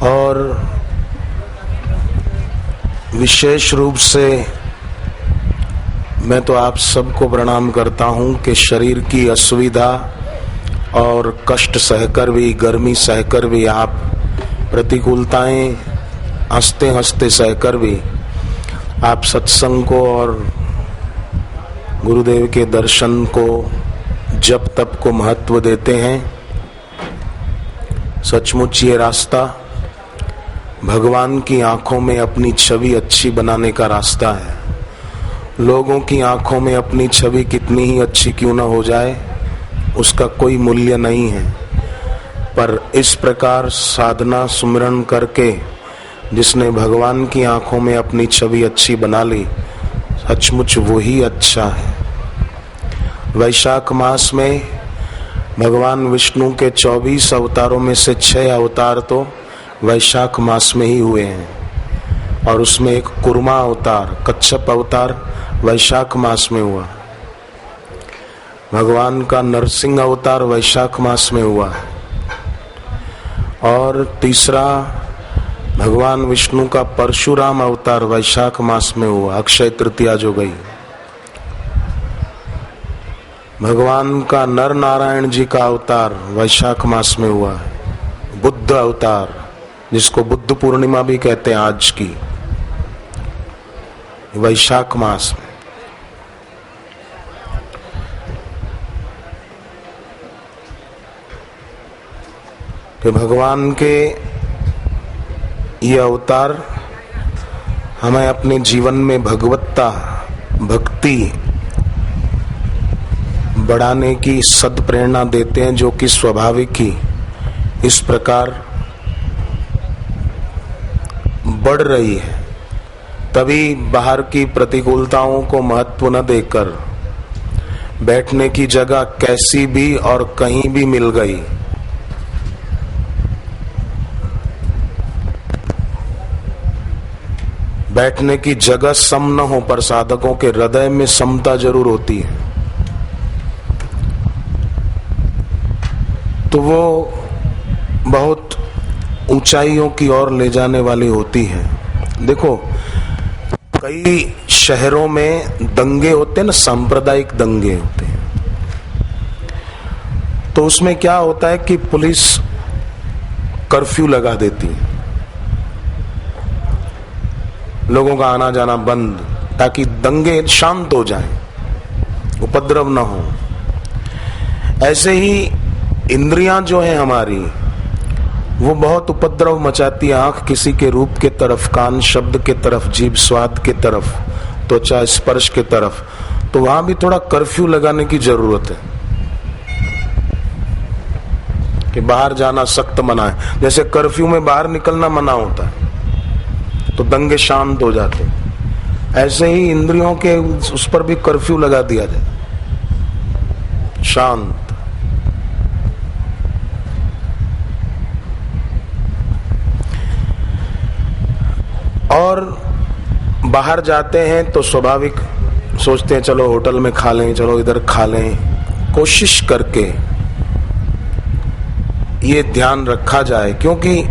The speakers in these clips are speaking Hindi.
और विशेष रूप से मैं तो आप सबको प्रणाम करता हूं कि शरीर की असुविधा और कष्ट सहकर भी, गर्मी सहकर भी, आप प्रतिकूलताएं हंसते हंसते सहकर भी आप सत्संग को और गुरुदेव के दर्शन को, जप तप को महत्व देते हैं। सचमुच ये रास्ता भगवान की आंखों में अपनी छवि अच्छी बनाने का रास्ता है। लोगों की आंखों में अपनी छवि कितनी ही अच्छी क्यों न हो जाए, उसका कोई मूल्य नहीं है, पर इस प्रकार साधना सुमिरन करके जिसने भगवान की आंखों में अपनी छवि अच्छी बना ली, सचमुच वही अच्छा है। वैशाख मास में भगवान विष्णु के 24 अवतारों में से 6 अवतार तो वैशाख मास में ही हुए हैं, और उसमें एक कुर्मा अवतार, कच्छप अवतार वैशाख मास में हुआ। भगवान का नरसिंह अवतार वैशाख मास में हुआ है, और तीसरा भगवान विष्णु का परशुराम अवतार वैशाख मास में हुआ, अक्षय तृतीया जो गई। भगवान का नर नारायण जी का अवतार वैशाख मास में हुआ है, बुद्ध अवतार, जिसको बुद्ध पूर्णिमा भी कहते हैं आज की, वैशाख मास में। कि भगवान के ये अवतार हमें अपने जीवन में भगवत्ता, भक्ति बढ़ाने की सद प्रेरणा देते हैं, जो कि स्वाभाविक ही इस प्रकार बढ़ रही है। तभी बाहर की प्रतिकूलताओं को महत्व न देकर बैठने की जगह कैसी भी और कहीं भी मिल गई, बैठने की जगह सम न हो, पर साधकों के हृदय में समता जरूर होती है, तो वो बहुत ऊंचाइयों की ओर ले जाने वाली होती है। देखो, कई शहरों में दंगे होते हैं ना, सांप्रदायिक दंगे होते हैं, तो उसमें क्या होता है कि पुलिस कर्फ्यू लगा देती है, लोगों का आना जाना बंद, ताकि दंगे शांत हो जाएं, उपद्रव न हो। ऐसे ही इंद्रियां जो है हमारी, वो बहुत उपद्रव मचाती है। आंख किसी के रूप के तरफ, कान शब्द के तरफ, जीभ स्वाद के तरफ, त्वचा स्पर्श के तरफ, तो वहां भी थोड़ा कर्फ्यू लगाने की जरूरत है कि बाहर जाना सख्त मना है। जैसे कर्फ्यू में बाहर निकलना मना होता है तो दंगे शांत हो जाते हैं, ऐसे ही इंद्रियों के उस पर भी कर्फ्यू लगा दिया जाए, शांत। और बाहर जाते हैं तो स्वाभाविक सोचते हैं चलो होटल में खा लें, चलो इधर खा लें। कोशिश करके ये ध्यान रखा जाए, क्योंकि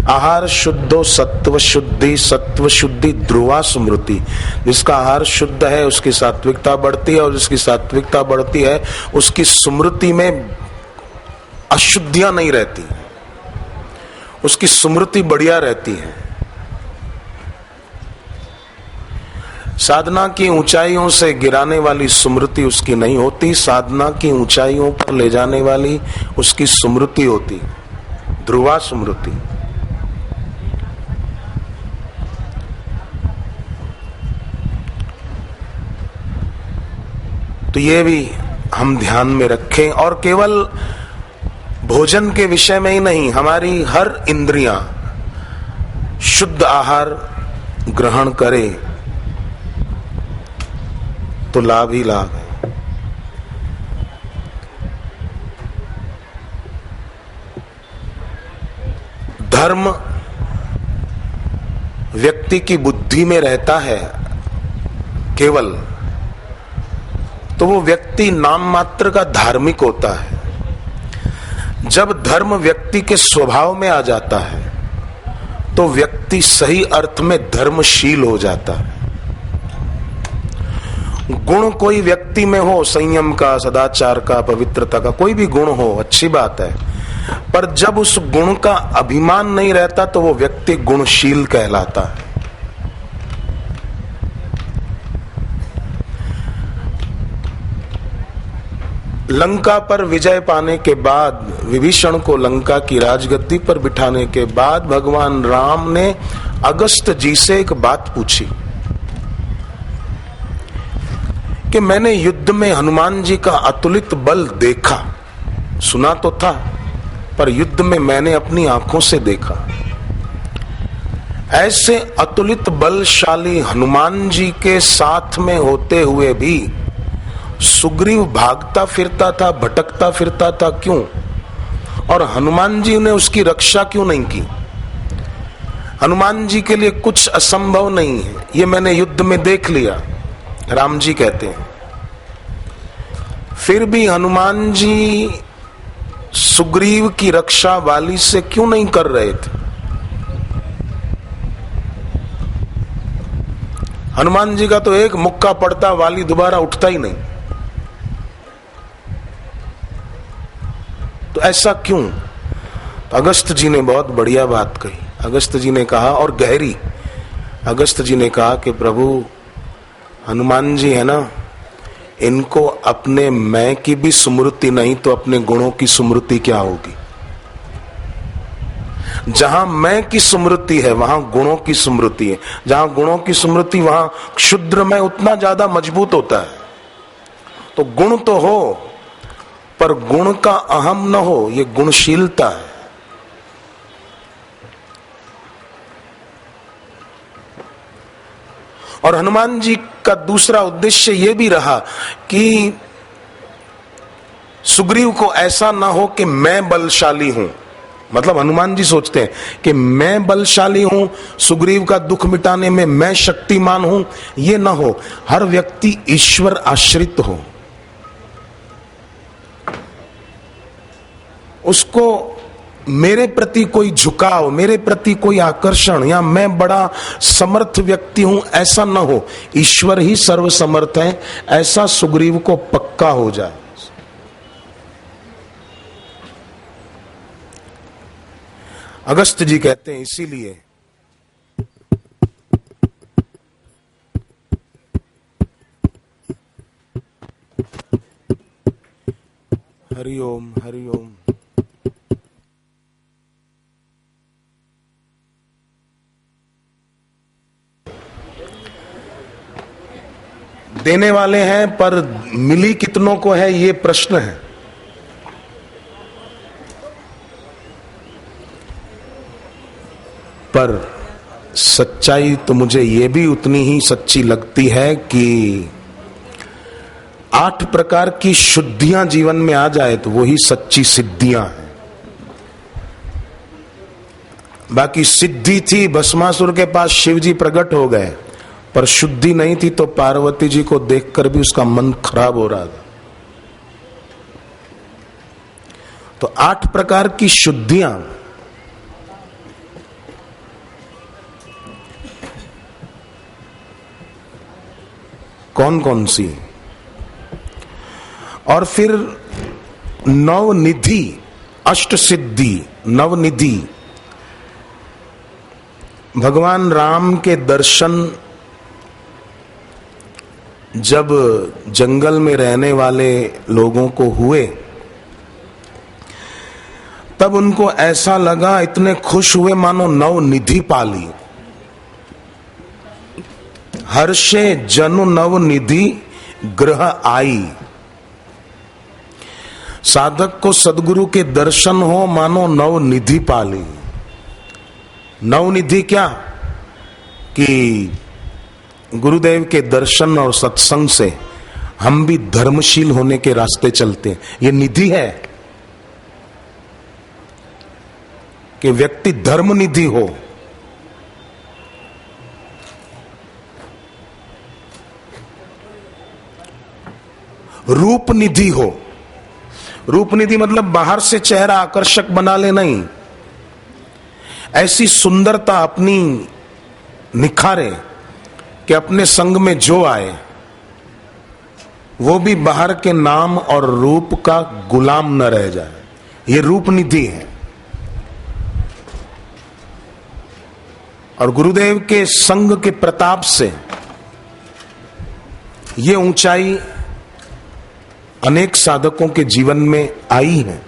आहार शुद्धो सत्व शुद्धि, सत्व शुद्धि ध्रुवा स्मृति। जिसका आहार शुद्ध है उसकी सात्विकता बढ़ती है, और जिसकी सात्विकता बढ़ती है उसकी स्मृति में अशुद्धियां नहीं रहती, उसकी स्मृति बढ़िया रहती है। साधना की ऊंचाइयों से गिराने वाली स्मृति उसकी नहीं होती, साधना की ऊंचाइयों पर ले जाने वाली उसकी स्मृति होती, ध्रुवा स्मृति। तो ये भी हम ध्यान में रखें, और केवल भोजन के विषय में ही नहीं, हमारी हर इंद्रियां शुद्ध आहार ग्रहण करे तो लाभ ही लाभ है। धर्म व्यक्ति की बुद्धि में रहता है केवल, तो वो व्यक्ति नाम मात्र का धार्मिक होता है। जब धर्म व्यक्ति के स्वभाव में आ जाता है तो व्यक्ति सही अर्थ में धर्मशील हो जाता है। गुण कोई व्यक्ति में हो, संयम का, सदाचार का, पवित्रता का, कोई भी गुण हो, अच्छी बात है, पर जब उस गुण का अभिमान नहीं रहता तो वो व्यक्ति गुणशील कहलाता है। लंका पर विजय पाने के बाद, विभीषण को लंका की राजगद्दी पर बिठाने के बाद भगवान राम ने अगस्त जी से एक बात पूछी कि मैंने युद्ध में हनुमान जी का अतुलित बल देखा, सुना तो था, पर युद्ध में मैंने अपनी आंखों से देखा। ऐसे अतुलित बलशाली हनुमान जी के साथ में होते हुए भी सुग्रीव भागता फिरता था, भटकता फिरता था, क्यों? और हनुमान जी ने उसकी रक्षा क्यों नहीं की? हनुमान जी के लिए कुछ असंभव नहीं है, ये मैंने युद्ध में देख लिया, राम जी कहते हैं। फिर भी हनुमान जी सुग्रीव की रक्षा वाली से क्यों नहीं कर रहे थे? हनुमान जी का तो एक मुक्का पड़ता, वाली दोबारा उठता ही नहीं। तो ऐसा क्यों? तो अगस्त जी ने बहुत बढ़िया बात कही। अगस्त जी ने कहा, और गहरी, अगस्त जी ने कहा कि प्रभु हनुमान जी है ना, इनको अपने मैं की भी स्मृति नहीं तो अपने गुणों की स्मृति क्या होगी? जहां मैं की स्मृति है वहां गुणों की स्मृति है, जहां गुणों की स्मृति वहां क्षुद्र में उतना ज्यादा मजबूत होता है। तो गुण तो हो पर गुण का अहम न हो, ये गुणशीलता है। और हनुमान जी का दूसरा उद्देश्य यह भी रहा कि सुग्रीव को ऐसा ना हो कि मैं बलशाली हूं, मतलब हनुमान जी सोचते हैं कि मैं बलशाली हूं, सुग्रीव का दुख मिटाने में मैं शक्तिमान हूं, ये ना हो। हर व्यक्ति ईश्वर आश्रित हो, उसको मेरे प्रति कोई झुकाव, मेरे प्रति कोई आकर्षण, या मैं बड़ा समर्थ व्यक्ति हूं, ऐसा न हो। ईश्वर ही सर्वसमर्थ है, ऐसा सुग्रीव को पक्का हो जाए। अगस्त जी कहते हैं इसीलिए हरिओम हरिओम। देने वाले हैं पर मिली कितनों को है, ये प्रश्न है। पर सच्चाई तो मुझे ये भी उतनी ही सच्ची लगती है कि 8 प्रकार की शुद्धियां जीवन में आ जाए तो वही सच्ची सिद्धियां हैं। बाकी सिद्धि थी, भस्मासुर के पास शिव जी प्रकट हो गए, पर शुद्धि नहीं थी तो पार्वती जी को देखकर भी उसका मन खराब हो रहा था। तो 8 प्रकार की शुद्धियां कौन कौन सी? और फिर नवनिधि, अष्ट सिद्धि, नवनिधि। भगवान राम के दर्शन जब जंगल में रहने वाले लोगों को हुए तब उनको ऐसा लगा, इतने खुश हुए मानो नवनिधि पाली। हर्षे जनु नवनिधि ग्रह आई। साधक को सदगुरु के दर्शन हो मानो नवनिधि पाली। नवनिधि क्या? कि गुरुदेव के दर्शन और सत्संग से हम भी धर्मशील होने के रास्ते चलते हैं। ये निधि है कि व्यक्ति धर्म निधि हो। रूप निधि हो। रूप निधि मतलब बाहर से चेहरा आकर्षक बना ले नहीं, ऐसी सुंदरता अपनी निखारे कि अपने संग में जो आए वो भी बाहर के नाम और रूप का गुलाम न रह जाए। ये रूप निधि है। और गुरुदेव के संग के प्रताप से ये ऊंचाई अनेक साधकों के जीवन में आई है।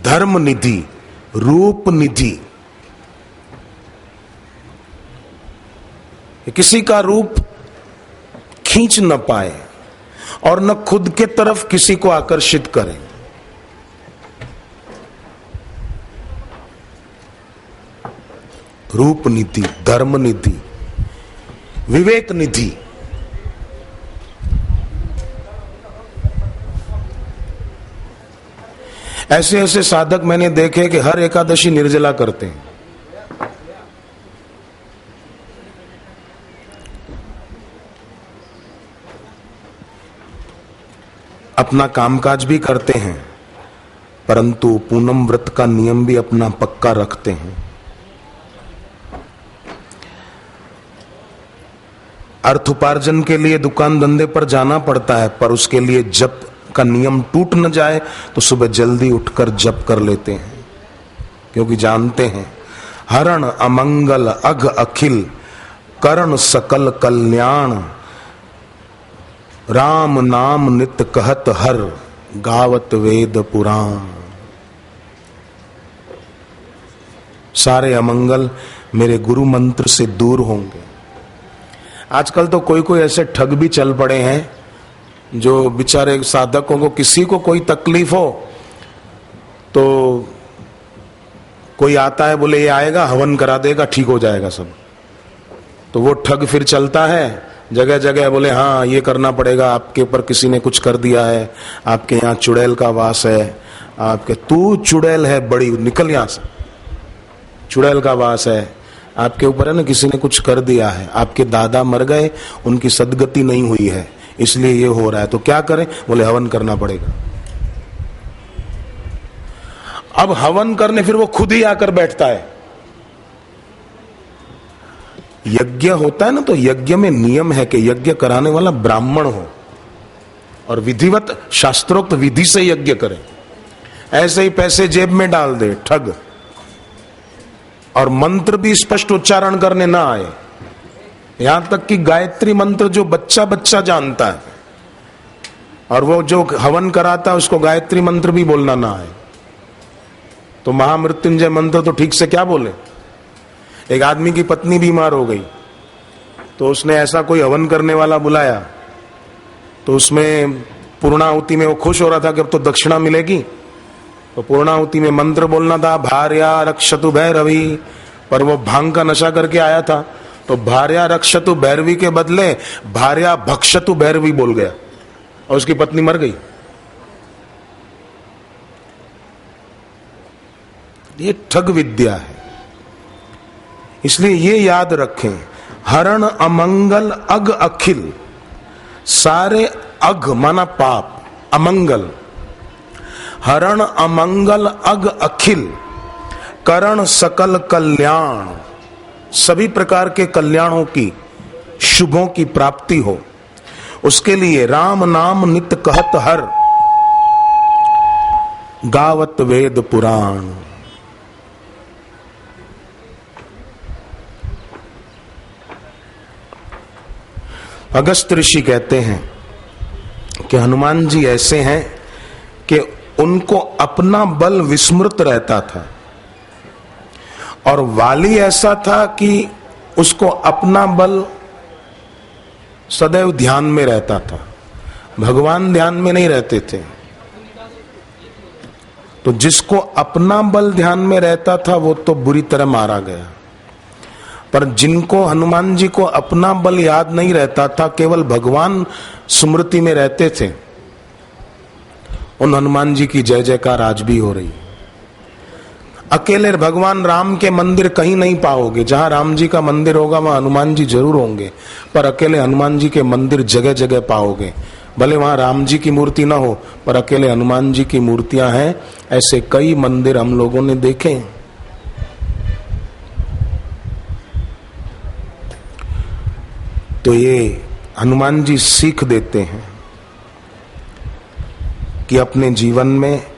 धर्म निधि, रूप निधि, किसी का रूप खींच न पाए और न खुद के तरफ किसी को आकर्षित करे। रूप निधि, धर्म निधि, विवेक निधि। ऐसे ऐसे साधक मैंने देखे कि हर एकादशी निर्जला करते हैं। अपना कामकाज भी करते हैं, परंतु पूनम व्रत का नियम भी अपना पक्का रखते हैं। अर्थ उपार्जन के लिए दुकान धंधे पर जाना पड़ता है, पर उसके लिए जप का नियम टूट न जाए तो सुबह जल्दी उठकर जप कर लेते हैं, क्योंकि जानते हैं हरण अमंगल अघ अखिल करण सकल कल्याण राम नाम नित कहत हर गावत वेद पुराण। सारे अमंगल मेरे गुरु मंत्र से दूर होंगे। आजकल तो कोई कोई ऐसे ठग भी चल पड़े हैं जो बेचारे साधकों को, किसी को कोई तकलीफ हो तो कोई आता है, बोले ये आएगा हवन करा देगा, ठीक हो जाएगा सब। तो वो ठग फिर चलता है जगह जगह, बोले हाँ ये करना पड़ेगा, आपके ऊपर किसी ने कुछ कर दिया है, आपके यहाँ चुड़ैल का वास है, आपके तू चुड़ैल है बड़ी, निकल यहां से, चुड़ैल का वास है आपके ऊपर, है ना, किसी ने कुछ कर दिया है, आपके दादा मर गए, उनकी सदगति नहीं हुई है, इसलिए ये हो रहा है, तो क्या करें? बोले हवन करना पड़ेगा। अब हवन करने फिर वो खुद ही आकर बैठता है। यज्ञ होता है ना, तो यज्ञ में नियम है कि यज्ञ कराने वाला ब्राह्मण हो और विधिवत शास्त्रोक्त विधि से यज्ञ करे। ऐसे ही पैसे जेब में डाल दे ठग, और मंत्र भी स्पष्ट उच्चारण करने ना आए, यहां तक कि गायत्री मंत्र जो बच्चा बच्चा जानता है और वो जो हवन कराता है उसको गायत्री मंत्र भी बोलना ना आए, तो महामृत्युंजय मंत्र तो ठीक से क्या बोले। एक आदमी की पत्नी बीमार हो गई, तो उसने ऐसा कोई हवन करने वाला बुलाया, तो उसमें पूर्णाहुति में वो खुश हो रहा था कि अब तो दक्षिणा मिलेगी, तो पूर्णाहुति में मंत्र बोलना था भार्या रक्षतु भैरवी, पर वो भांग का नशा करके आया था, तो भार्या रक्षतु भैरवी के बदले भार्या भक्षतु भैरवी बोल गया और उसकी पत्नी मर गई। ये ठग विद्या है, इसलिए ये याद रखें, हरण अमंगल अघ अखिल, सारे अघ माना पाप, अमंगल, हरण अमंगल अघ अखिल करण सकल कल्याण, सभी प्रकार के कल्याणों की, शुभों की प्राप्ति हो, उसके लिए राम नाम नित कहत हर गावत वेद पुराण। अगस्त्य ऋषि कहते हैं कि हनुमान जी ऐसे हैं कि उनको अपना बल विस्मृत रहता था, और वाली ऐसा था कि उसको अपना बल सदैव ध्यान में रहता था, भगवान ध्यान में नहीं रहते थे। तो जिसको अपना बल ध्यान में रहता था वो तो बुरी तरह मारा गया, पर जिनको हनुमान जी को अपना बल याद नहीं रहता था, केवल भगवान स्मृति में रहते थे, उन हनुमान जी की जय जयकार आज भी हो रही। अकेले भगवान राम के मंदिर कहीं नहीं पाओगे, जहां राम जी का मंदिर होगा वहां हनुमान जी जरूर होंगे, पर अकेले हनुमान जी के मंदिर जगह जगह पाओगे। भले वहां राम जी की मूर्ति ना हो, पर अकेले हनुमान जी की मूर्तियां हैं। ऐसे कई मंदिर हम लोगों ने देखे। तो ये हनुमान जी सीख देते हैं कि अपने जीवन में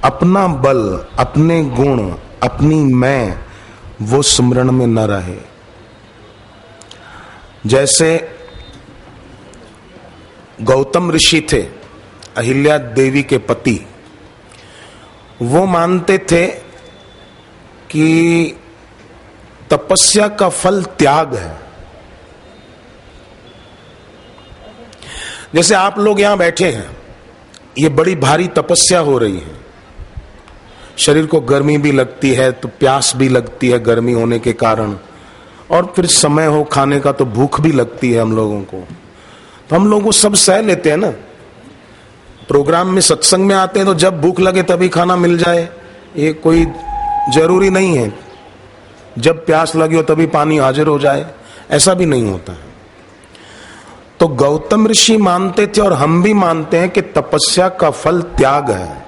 अपना बल, अपने गुण, अपनी मैं वो स्मरण में न रहे। जैसे गौतम ऋषि थे, अहिल्या देवी के पति, वो मानते थे कि तपस्या का फल त्याग है। जैसे आप लोग यहां बैठे हैं, ये बड़ी भारी तपस्या हो रही है, शरीर को गर्मी भी लगती है तो प्यास भी लगती है गर्मी होने के कारण, और फिर समय हो खाने का तो भूख भी लगती है हम लोगों को। तो हम लोग वो सब सह लेते हैं ना। प्रोग्राम में सत्संग में आते हैं तो जब भूख लगे तभी खाना मिल जाए, ये कोई जरूरी नहीं है। जब प्यास लगी हो तभी पानी हाजिर हो जाए, ऐसा भी नहीं होता है। तो गौतम ऋषि मानते थे और हम भी मानते हैं कि तपस्या का फल त्याग है।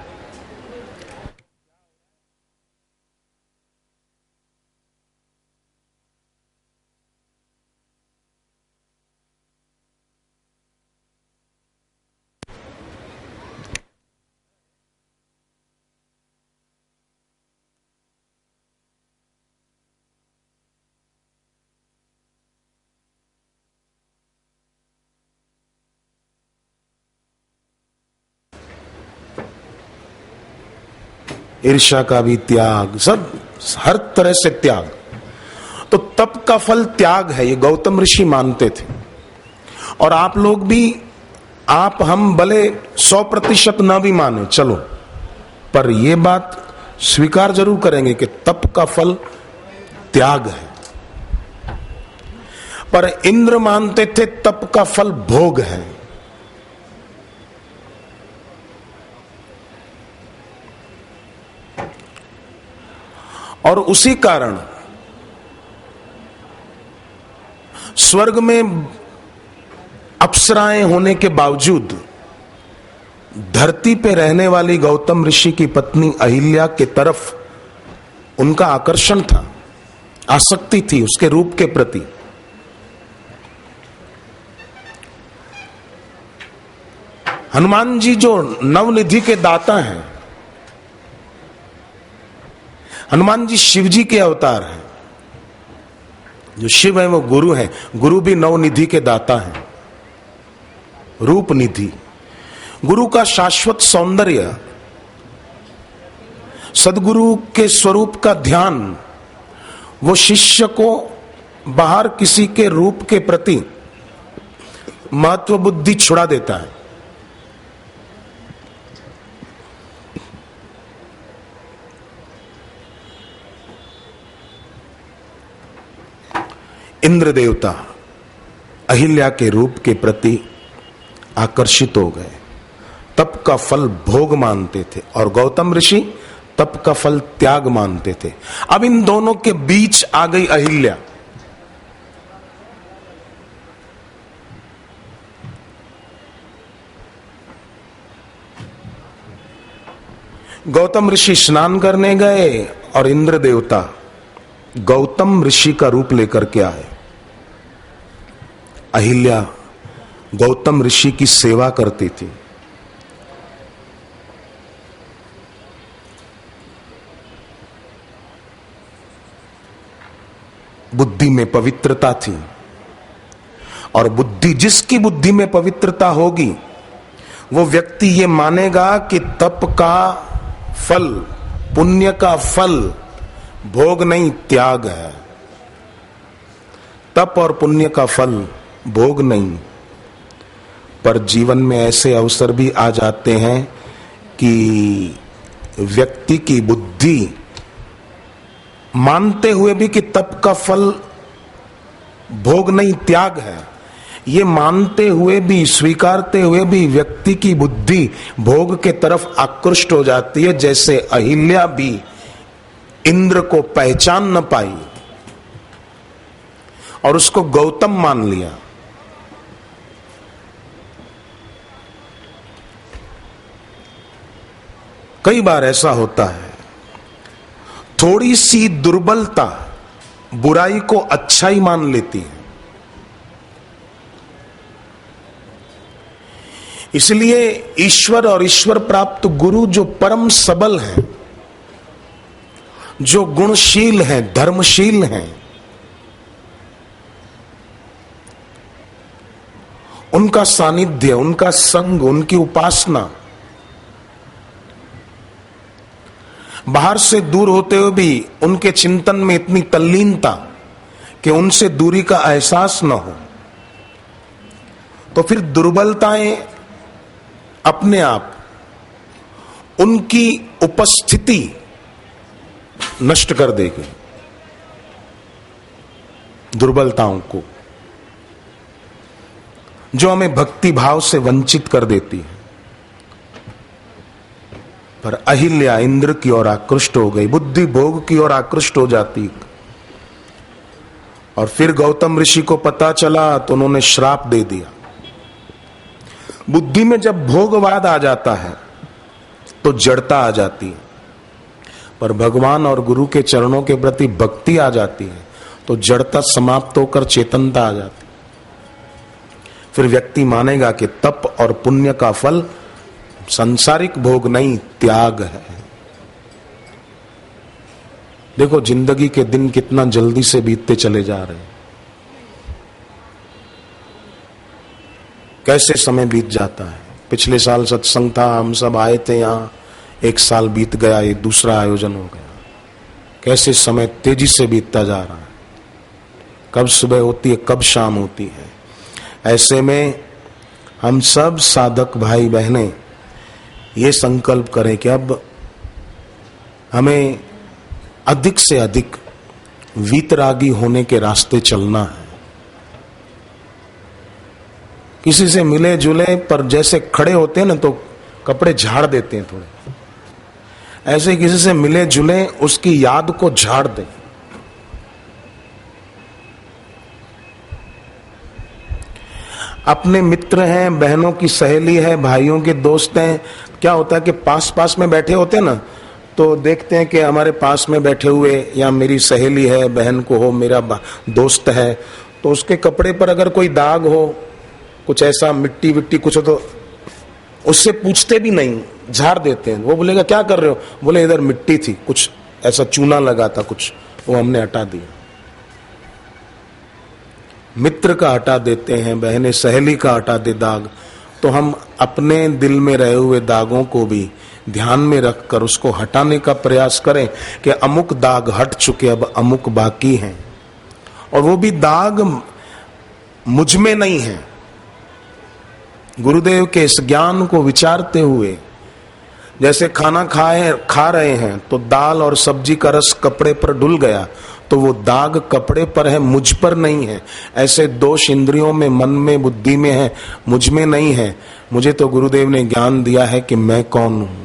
ईर्ष्या का भी त्याग, सब हर तरह से त्याग। तो तप का फल त्याग है, ये गौतम ऋषि मानते थे। और आप लोग भी, आप हम भले 100% न भी माने, चलो, पर ये बात स्वीकार जरूर करेंगे कि तप का फल त्याग है। पर इंद्र मानते थे तप का फल भोग है। और उसी कारण स्वर्ग में अप्सराएं होने के बावजूद धरती पे रहने वाली गौतम ऋषि की पत्नी अहिल्या के तरफ उनका आकर्षण था, आसक्ति थी उसके रूप के प्रति। हनुमान जी जो नवनिधि के दाता हैं, हनुमान जी शिव जी के अवतार हैं। जो शिव है वो गुरु हैं, गुरु भी नवनिधि के दाता हैं, रूप निधि। गुरु का शाश्वत सौंदर्य, सदगुरु के स्वरूप का ध्यान, वो शिष्य को बाहर किसी के रूप के प्रति महत्व बुद्धि छुड़ा देता है। इंद्र देवता अहिल्या के रूप के प्रति आकर्षित हो गए, तप का फल भोग मानते थे, और गौतम ऋषि तप का फल त्याग मानते थे। अब इन दोनों के बीच आ गई अहिल्या। गौतम ऋषि स्नान करने गए और इंद्र देवता गौतम ऋषि का रूप लेकर के आए। अहिल्या गौतम ऋषि की सेवा करती थी। बुद्धि में पवित्रता थी, और बुद्धि, जिसकी बुद्धि में पवित्रता होगी वो व्यक्ति ये मानेगा कि तप का फल, पुण्य का फल भोग नहीं त्याग है। तप और पुण्य का फल भोग नहीं। पर जीवन में ऐसे अवसर भी आ जाते हैं कि व्यक्ति की बुद्धि मानते हुए भी कि तप का फल भोग नहीं त्याग है, ये मानते हुए भी, स्वीकारते हुए भी व्यक्ति की बुद्धि भोग के तरफ आकृष्ट हो जाती है। जैसे अहिल्या भी इंद्र को पहचान न पाई और उसको गौतम मान लिया। कई बार ऐसा होता है, थोड़ी सी दुर्बलता बुराई को अच्छाई मान लेती है। इसलिए ईश्वर और ईश्वर प्राप्त गुरु जो परम सबल हैं, जो गुणशील हैं, धर्मशील हैं, उनका सानिध्य, उनका संग, उनकी उपासना, बाहर से दूर होते हुए भी उनके चिंतन में इतनी तल्लीनता कि उनसे दूरी का एहसास न हो, तो फिर दुर्बलताएं अपने आप उनकी उपस्थिति नष्ट कर देगी, दुर्बलताओं को जो हमें भक्ति भाव से वंचित कर देती है। पर अहिल्या इंद्र की ओर आकृष्ट हो गई, बुद्धि भोग की ओर आकृष्ट हो जाती। और फिर गौतम ऋषि को पता चला तो उन्होंने श्राप दे दिया। बुद्धि में जब भोगवाद आ जाता है तो जड़ता आ जाती है, पर भगवान और गुरु के चरणों के प्रति भक्ति आ जाती है तो जड़ता समाप्त होकर चेतनता आ जाती है। फिर व्यक्ति मानेगा कि तप और पुण्य का फल सांसारिक भोग नहीं, त्याग है। देखो जिंदगी के दिन कितना जल्दी से बीतते चले जा रहे हैं, कैसे समय बीत जाता है। पिछले साल सत्संग था, हम सब आए थे यहां, एक साल बीत गया, ये दूसरा आयोजन हो गया। कैसे समय तेजी से बीतता जा रहा है, कब सुबह होती है, कब शाम होती है। ऐसे में हम सब साधक भाई बहनें ये संकल्प करें कि अब हमें अधिक से अधिक वीतरागी होने के रास्ते चलना है। किसी से मिले जुले पर जैसे खड़े होते हैं ना तो कपड़े झाड़ देते हैं थोड़े, ऐसे किसी से मिले जुले उसकी याद को झाड़ दें। अपने मित्र हैं, बहनों की सहेली है, भाइयों के दोस्त हैं, क्या होता है कि पास पास में बैठे होते हैं ना तो देखते हैं कि हमारे पास में बैठे हुए या मेरी सहेली है, बहन को हो, मेरा दोस्त है, तो उसके कपड़े पर अगर कोई दाग हो, कुछ ऐसा मिट्टी विट्टी कुछ हो, तो उससे पूछते भी नहीं, झाड़ देते हैं। वो बोलेगा क्या कर रहे हो, बोले इधर मिट्टी थी, कुछ ऐसा चूना लगा था कुछ, वो हमने हटा दिया। मित्र का हटा देते हैं, बहने सहेली का हटा दे दाग, तो हम अपने दिल में रहे हुए दागों को भी ध्यान में रखकर उसको हटाने का प्रयास करें कि अमुक दाग हट चुके, अब अमुक बाकी हैं। और वो भी दाग मुझ में नहीं है। गुरुदेव के इस ज्ञान को विचारते हुए, जैसे खाना खा रहे हैं तो दाल और सब्जी का रस कपड़े पर डुल गया तो वो दाग कपड़े पर है, मुझ पर नहीं है। ऐसे दोष इंद्रियों में, मन में, बुद्धि में है, मुझ में नहीं है। मुझे तो गुरुदेव ने ज्ञान दिया है कि मैं कौन हूं।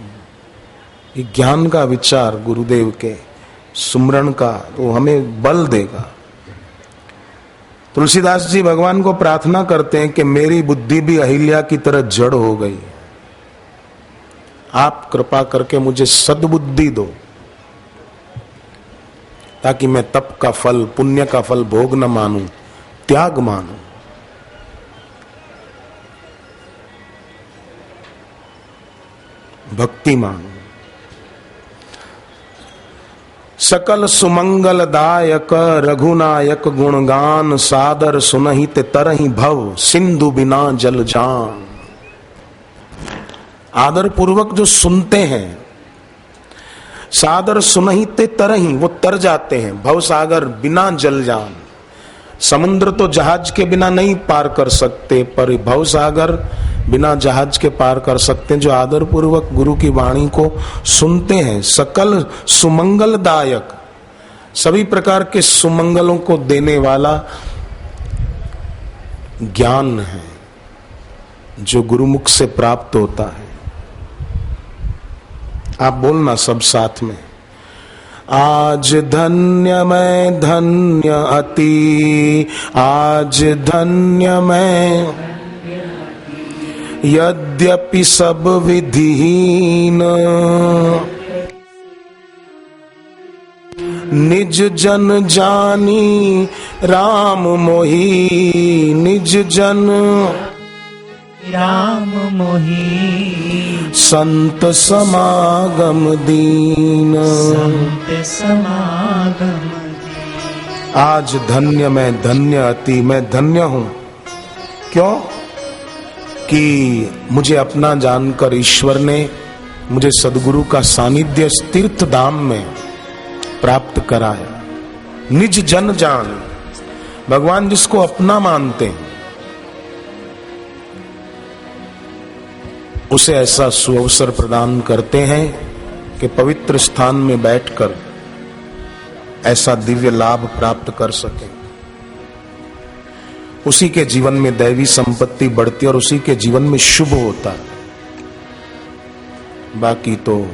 ये ज्ञान का विचार गुरुदेव के सुमरण का तो हमें बल देगा। तुलसीदास जी भगवान को प्रार्थना करते हैं कि मेरी बुद्धि भी अहिल्या की तरह जड़ हो गई, आप कृपा करके मुझे सद्बुद्धि दो ताकि मैं तप का फल, पुण्य का फल भोग न मानूं, त्याग मानूं। भक्ति मानूं। सकल सुमंगल दायक रघुनायक गुणगान, सादर सुनहित तरहि भव सिंधु बिना जल जान। आदर पूर्वक जो सुनते हैं, सादर सुनहिते तरहि, वो तर जाते हैं। भव सागर बिना जल जान, समुद्र तो जहाज के बिना नहीं पार कर सकते, पर भव सागर बिना जहाज के पार कर सकते हैं जो आदर पूर्वक गुरु की वाणी को सुनते हैं। सकल सुमंगल दायक, सभी प्रकार के सुमंगलों को देने वाला ज्ञान है जो गुरुमुख से प्राप्त होता है। आप बोलना सब साथ में, आज धन्य मैं धन्य अति, आज धन्य मैं यद्यपि सब विधिहीन, निज जन जानी राम मोही, निज जन राम मोही। संत समागम दीन, संत समागम दीन। आज धन्य मैं धन्य अति मैं धन्य हूं। क्यों? कि मुझे अपना जानकर ईश्वर ने मुझे सदगुरु का सानिध्य तीर्थ धाम में प्राप्त कराया। निज जन जान, भगवान जिसको अपना मानते हैं उसे ऐसा सुअवसर प्रदान करते हैं कि पवित्र स्थान में बैठकर ऐसा दिव्य लाभ प्राप्त कर सके। उसी के जीवन में दैवी संपत्ति बढ़ती और उसी के जीवन में शुभ होता है। बाकी तो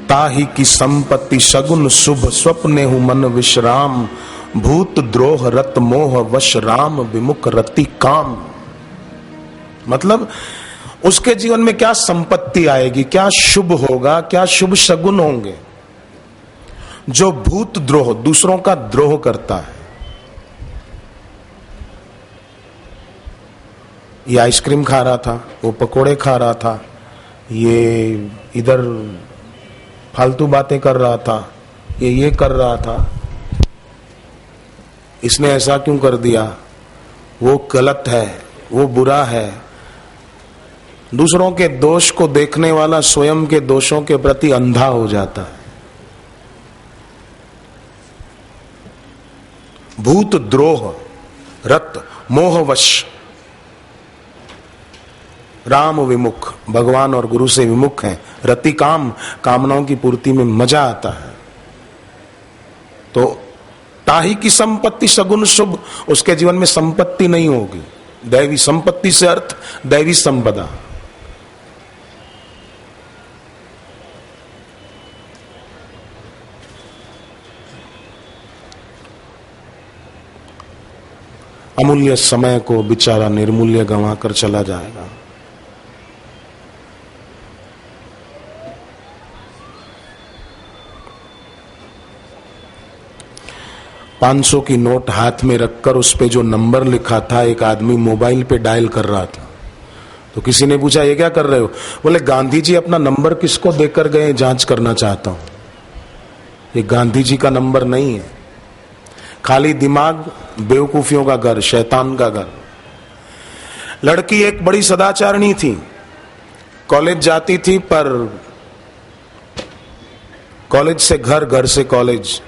ताही की संपत्ति सगुन शुभ, स्वप्ने हूं मन विश्राम, भूत द्रोह रत मोह वश, राम विमुख रति काम। मतलब उसके जीवन में क्या संपत्ति आएगी, क्या शुभ होगा, क्या शुभ शगुन होंगे। जो भूत द्रोह, दूसरों का द्रोह करता है, ये आइसक्रीम खा रहा था, वो पकोड़े खा रहा था, ये इधर फालतू बातें कर रहा था, ये कर रहा था, इसने ऐसा क्यों कर दिया, वो गलत है, वो बुरा है। दूसरों के दोष को देखने वाला स्वयं के दोषों के प्रति अंधा हो जाता है। भूत द्रोह रत मोहवश, राम विमुख, भगवान और गुरु से विमुख हैं। रति काम, कामनाओं की पूर्ति में मजा आता है। तो ताही की संपत्ति सगुन शुभ, उसके जीवन में संपत्ति नहीं होगी। दैवी संपत्ति से अर्थ दैवी संपदा। अमूल्य समय को बेचारा निर्मूल्य गंवा कर चला जाएगा। ₹500 की नोट हाथ में रखकर उस पे जो नंबर लिखा था, एक आदमी मोबाइल पे डायल कर रहा था। तो किसी ने पूछा, ये क्या कर रहे हो? बोले, गांधी जी अपना नंबर किसको देकर गए, जांच करना चाहता हूं। ये गांधी जी का नंबर नहीं है। खाली दिमाग, बेवकूफियों का घर, शैतान का घर। लड़की एक बड़ी सदाचारणी थी, कॉलेज जाती थी, पर कॉलेज से घर, घर से कॉलेज।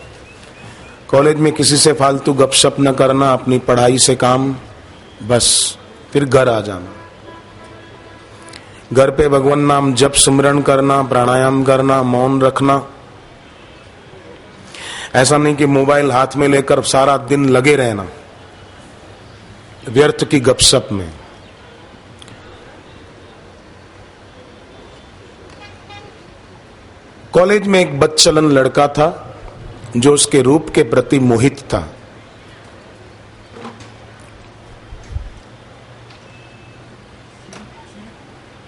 कॉलेज में किसी से फालतू गपशप न करना, अपनी पढ़ाई से काम, बस फिर घर आ जाना। घर पे भगवान नाम जप सिमरन करना, प्राणायाम करना, मौन रखना। ऐसा नहीं कि मोबाइल हाथ में लेकर सारा दिन लगे रहना व्यर्थ की गपशप में। कॉलेज में एक बदचलन लड़का था जो उसके रूप के प्रति मोहित था।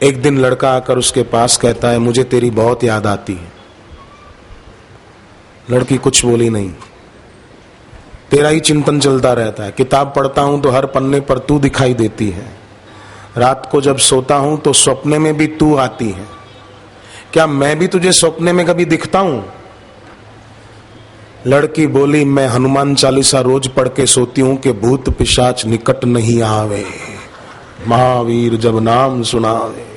एक दिन लड़का आकर उसके पास कहता है, मुझे तेरी बहुत याद आती है। लड़की कुछ बोली नहीं। तेरा ही चिंतन चलता रहता है। किताब पढ़ता हूं तो हर पन्ने पर तू दिखाई देती है। रात को जब सोता हूं तो सपने में भी तू आती है। क्या मैं भी तुझे सपने में कभी दिखता हूं? लड़की बोली, मैं हनुमान चालीसा रोज पढ़ के सोती हूं कि भूत पिशाच निकट नहीं आवे, महावीर जब नाम सुनावे।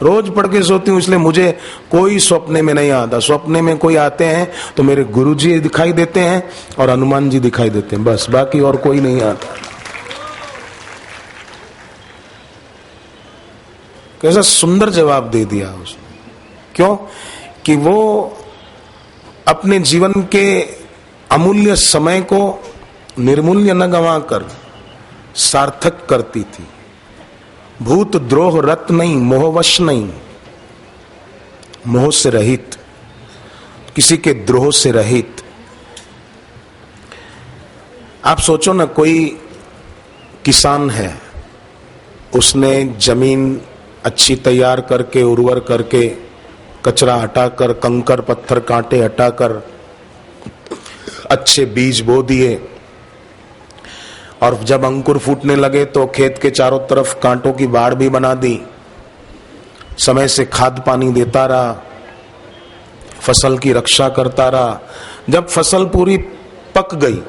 रोज पढ़ के सोती हूं, इसलिए मुझे कोई सपने में नहीं आता। सपने में कोई आते हैं तो मेरे गुरुजी दिखाई देते हैं और हनुमान जी दिखाई देते हैं, बस, बाकी और कोई नहीं आता। कैसा सुंदर जवाब दे दिया उसने। क्यों? कि वो अपने जीवन के अमूल्य समय को निर्मूल्य न गंवाकर सार्थक करती थी। भूत द्रोह रत नहीं, मोहवश नहीं, मोह से रहित, किसी के द्रोह से रहित। आप सोचो ना, कोई किसान है, उसने जमीन अच्छी तैयार करके, उर्वर करके, कचरा हटाकर, कंकर पत्थर कांटे हटाकर अच्छे बीज बो दिए और जब अंकुर फूटने लगे तो खेत के चारों तरफ कांटों की बाड़ भी बना दी। समय से खाद पानी देता रहा, फसल की रक्षा करता रहा। जब फसल पूरी पक गई,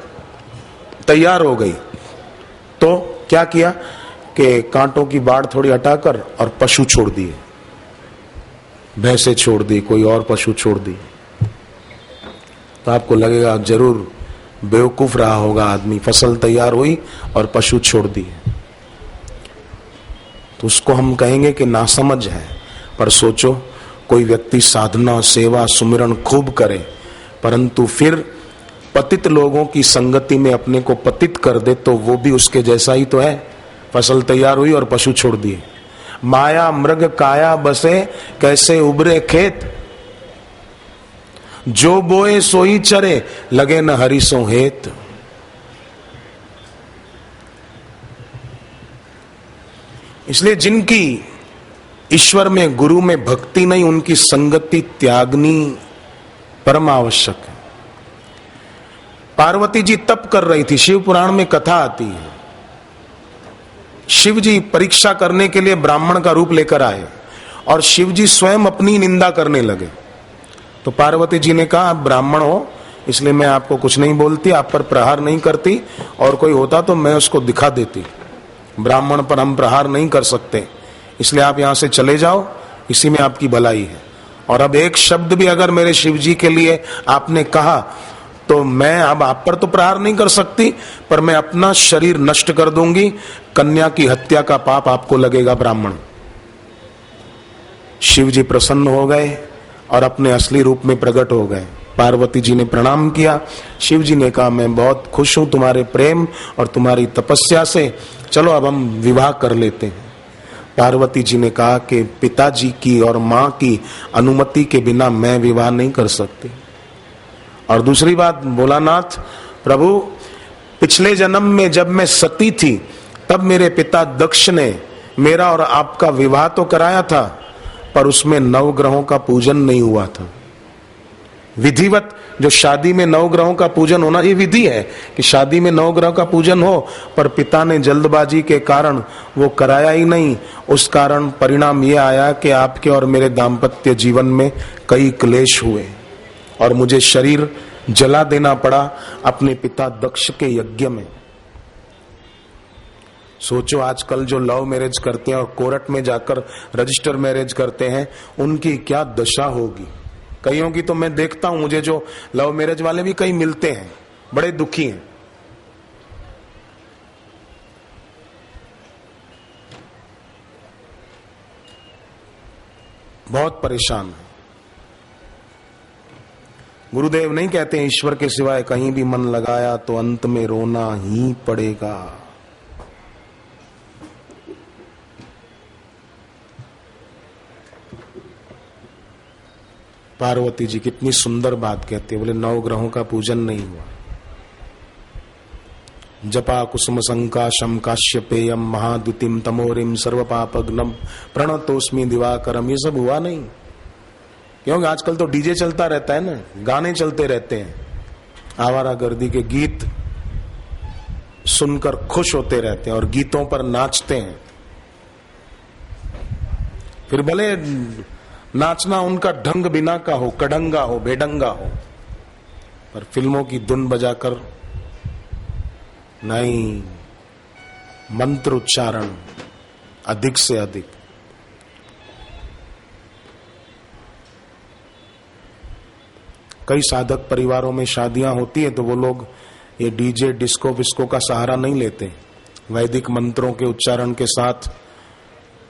तैयार हो गई, तो क्या किया कि कांटों की बाड़ थोड़ी हटाकर और पशु छोड़ दिए, भैंसे छोड़ दी, कोई और पशु छोड़ दी। तो आपको लगेगा जरूर बेवकूफ रहा होगा आदमी, फसल तैयार हुई और पशु छोड़ दिए। तो उसको हम कहेंगे कि नासमझ है। पर सोचो, कोई व्यक्ति साधना, सेवा, सुमिरन खूब करे, परंतु फिर पतित लोगों की संगति में अपने को पतित कर दे, तो वो भी उसके जैसा ही तो है। फसल तैयार हुई और पशु छोड़ दिए। माया मृग काया बसे, कैसे उबरे खेत, जो बोए सोई चरे, लगे न हरि सो हेत। इसलिए जिनकी ईश्वर में, गुरु में भक्ति नहीं, उनकी संगति त्यागनी परम आवश्यक है। पार्वती जी तप कर रही थी, शिव पुराण में कथा आती है। शिव जी परीक्षा करने के लिए ब्राह्मण का रूप लेकर आए और शिव जी स्वयं अपनी निंदा करने लगे। तो पार्वती जी ने कहा, आप ब्राह्मण हो इसलिए मैं आपको कुछ नहीं बोलती, आप पर प्रहार नहीं करती, और कोई होता तो मैं उसको दिखा देती। ब्राह्मण पर हम प्रहार नहीं कर सकते, इसलिए आप यहां से चले जाओ, इसी में आपकी भलाई है। और अब एक शब्द भी अगर मेरे शिव जी के लिए आपने कहा तो मैं अब आप पर तो प्रहार नहीं कर सकती, पर मैं अपना शरीर नष्ट कर दूंगी। कन्या की हत्या का पाप आपको लगेगा ब्राह्मण। शिव जी प्रसन्न हो गए और अपने असली रूप में प्रकट हो गए। पार्वती जी ने प्रणाम किया। शिव जी ने कहा, मैं बहुत खुश हूं तुम्हारे प्रेम और तुम्हारी तपस्या से, चलो अब हम विवाह कर लेते हैं। पार्वती जी ने कहा कि पिताजी की और मां की अनुमति के बिना मैं विवाह नहीं कर सकती। और दूसरी बात, भोलानाथ प्रभु, पिछले जन्म में जब मैं सती थी तब मेरे पिता दक्ष ने मेरा और आपका विवाह तो कराया था, पर उसमें नवग्रहों का पूजन नहीं हुआ था। विधिवत जो शादी में नवग्रहों का पूजन होना, ये विधि है कि शादी में नवग्रह का पूजन हो, पर पिता ने जल्दबाजी के कारण वो कराया ही नहीं। उस कारण परिणाम ये आया कि आपके और मेरे दाम्पत्य जीवन में कई क्लेश हुए और मुझे शरीर जला देना पड़ा अपने पिता दक्ष के यज्ञ में। सोचो, आजकल जो लव मैरिज करते हैं और कोर्ट में जाकर रजिस्टर मैरिज करते हैं, उनकी क्या दशा होगी। कईयों की तो मैं देखता हूं, मुझे जो लव मैरिज वाले भी कई मिलते हैं, बड़े दुखी हैं। बहुत परेशान है। गुरुदेव नहीं कहते हैं ईश्वर के सिवाय कहीं भी मन लगाया तो अंत में रोना ही पड़ेगा। पार्वती जी कितनी सुंदर बात कहते हैं, बोले नवग्रहों का पूजन नहीं हुआ। जपा कुसुम संकाशम काश्यपेयम महाद्युतिम तमोरिम सर्व पापग्नम प्रणतोस्मि दिवाकरम, ये सब हुआ नहीं। क्योंकि आजकल तो डीजे चलता रहता है ना, गाने चलते रहते हैं, आवारागर्दी के गीत सुनकर खुश होते रहते हैं और गीतों पर नाचते हैं। फिर भले नाचना उनका ढंग बिना का हो, कड़ंगा हो, बेढंगा हो, पर फिल्मों की धुन बजाकर नहीं, मंत्र उच्चारण अधिक से अधिक। कई साधक परिवारों में शादियां होती है तो वो लोग ये डीजे डिस्को विस्को का सहारा नहीं लेते। वैदिक मंत्रों के उच्चारण के साथ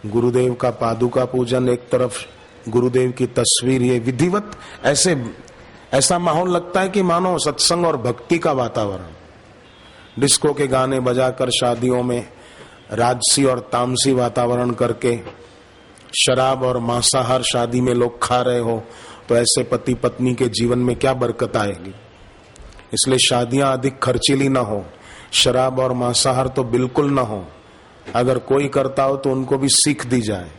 गुरुदेव का पादुका पूजन, एक तरफ गुरुदेव की तस्वीर, ये विधिवत ऐसा माहौल लगता है कि मानो सत्संग और भक्ति का वातावरण। डिस्को के गाने बजाकर शादियों में राजसी और तामसी वातावरण करके शराब और मांसाहार शादी में लोग खा रहे हो, तो ऐसे पति पत्नी के जीवन में क्या बरकत आएगी। इसलिए शादियां अधिक खर्चीली ना हो, शराब और मांसाहार तो बिल्कुल ना हो। अगर कोई करता हो तो उनको भी सीख दी जाए,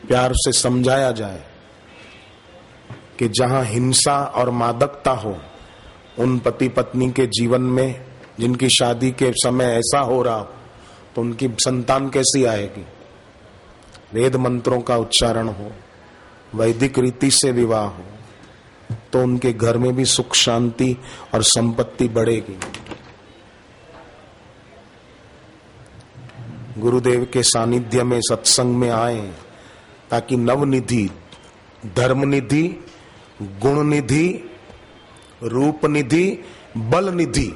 प्यार से समझाया जाए कि जहां हिंसा और मादकता हो उन पति पत्नी के जीवन में जिनकी शादी के समय ऐसा हो रहा तो उनकी संतान कैसी आएगी? वेद मंत्रों का उच्चारण हो, वैदिक रीति से विवाह हो, तो उनके घर में भी सुख शांति और संपत्ति बढ़ेगी। गुरुदेव के सानिध्य में सत्संग में आए ताकि नवनिधि, धर्म निधि, गुण निधि, रूप निधि, बल निधि,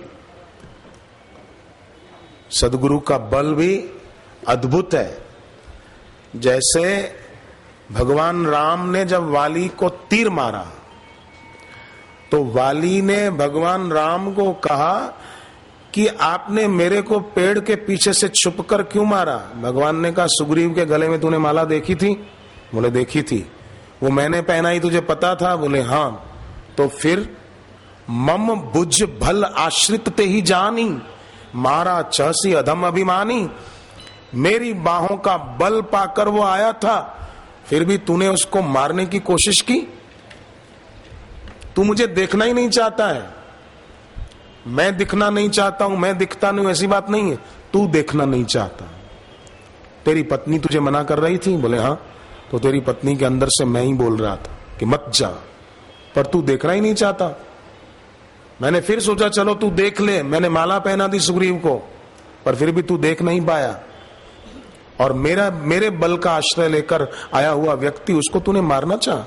सदगुरु का बल भी अद्भुत है। जैसे भगवान राम ने जब वाली को तीर मारा तो वाली ने भगवान राम को कहा कि आपने मेरे को पेड़ के पीछे से छुपकर क्यों मारा? भगवान ने कहा सुग्रीव के गले में तूने माला देखी थी? बोले देखी थी। वो मैंने पहनाई, तुझे पता था? बोले हाँ। तो फिर मम बुझ भल आश्रित ते ही जानी, मारा चहसी अधम अभिमानी। मेरी बाहों का बल पाकर वो आया था, फिर भी तूने उसको मारने की कोशिश की। तू मुझे देखना ही नहीं चाहता है। मैं दिखना नहीं चाहता हूं, मैं दिखता नहीं हूं, ऐसी बात नहीं है। तू देखना नहीं चाहता। तेरी पत्नी तुझे मना कर रही थी? बोले हाँ। तो तेरी पत्नी के अंदर से मैं ही बोल रहा था कि मत जा, पर तू देखना ही नहीं चाहता। मैंने फिर सोचा चलो तू देख ले। मैंने माला पहना दी सुग्रीव को, पर फिर भी तू देख नहीं पाया। और मेरे बल का आश्रय लेकर आया हुआ व्यक्ति, उसको तूने मारना चाहा।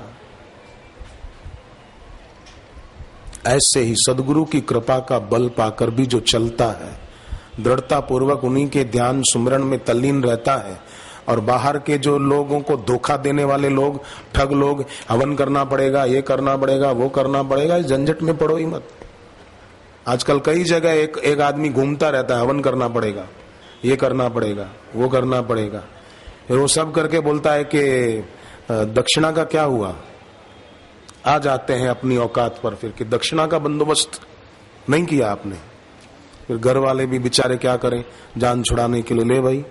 ऐसे ही सदगुरु की कृपा का बल पाकर भी जो चलता है, दृढ़ता पूर्वक उन्हीं के ध्यान सुमरण में तल्लीन रहता है, और बाहर के जो लोगों को धोखा देने वाले लोग, ठग लोग, हवन करना पड़ेगा, ये करना पड़ेगा, वो करना पड़ेगा, इस झंझट में पड़ो ही मत। आजकल कई जगह एक आदमी घूमता रहता है, हवन करना पड़ेगा, ये करना पड़ेगा, वो करना पड़ेगा। फिर वो सब करके बोलता है कि दक्षिणा का क्या हुआ? आ जाते हैं अपनी औकात पर फिर कि दक्षिणा का बंदोबस्त नहीं किया आपने। फिर घर वाले भी बेचारे क्या करें, जान छुड़ाने के लिए। ले भाई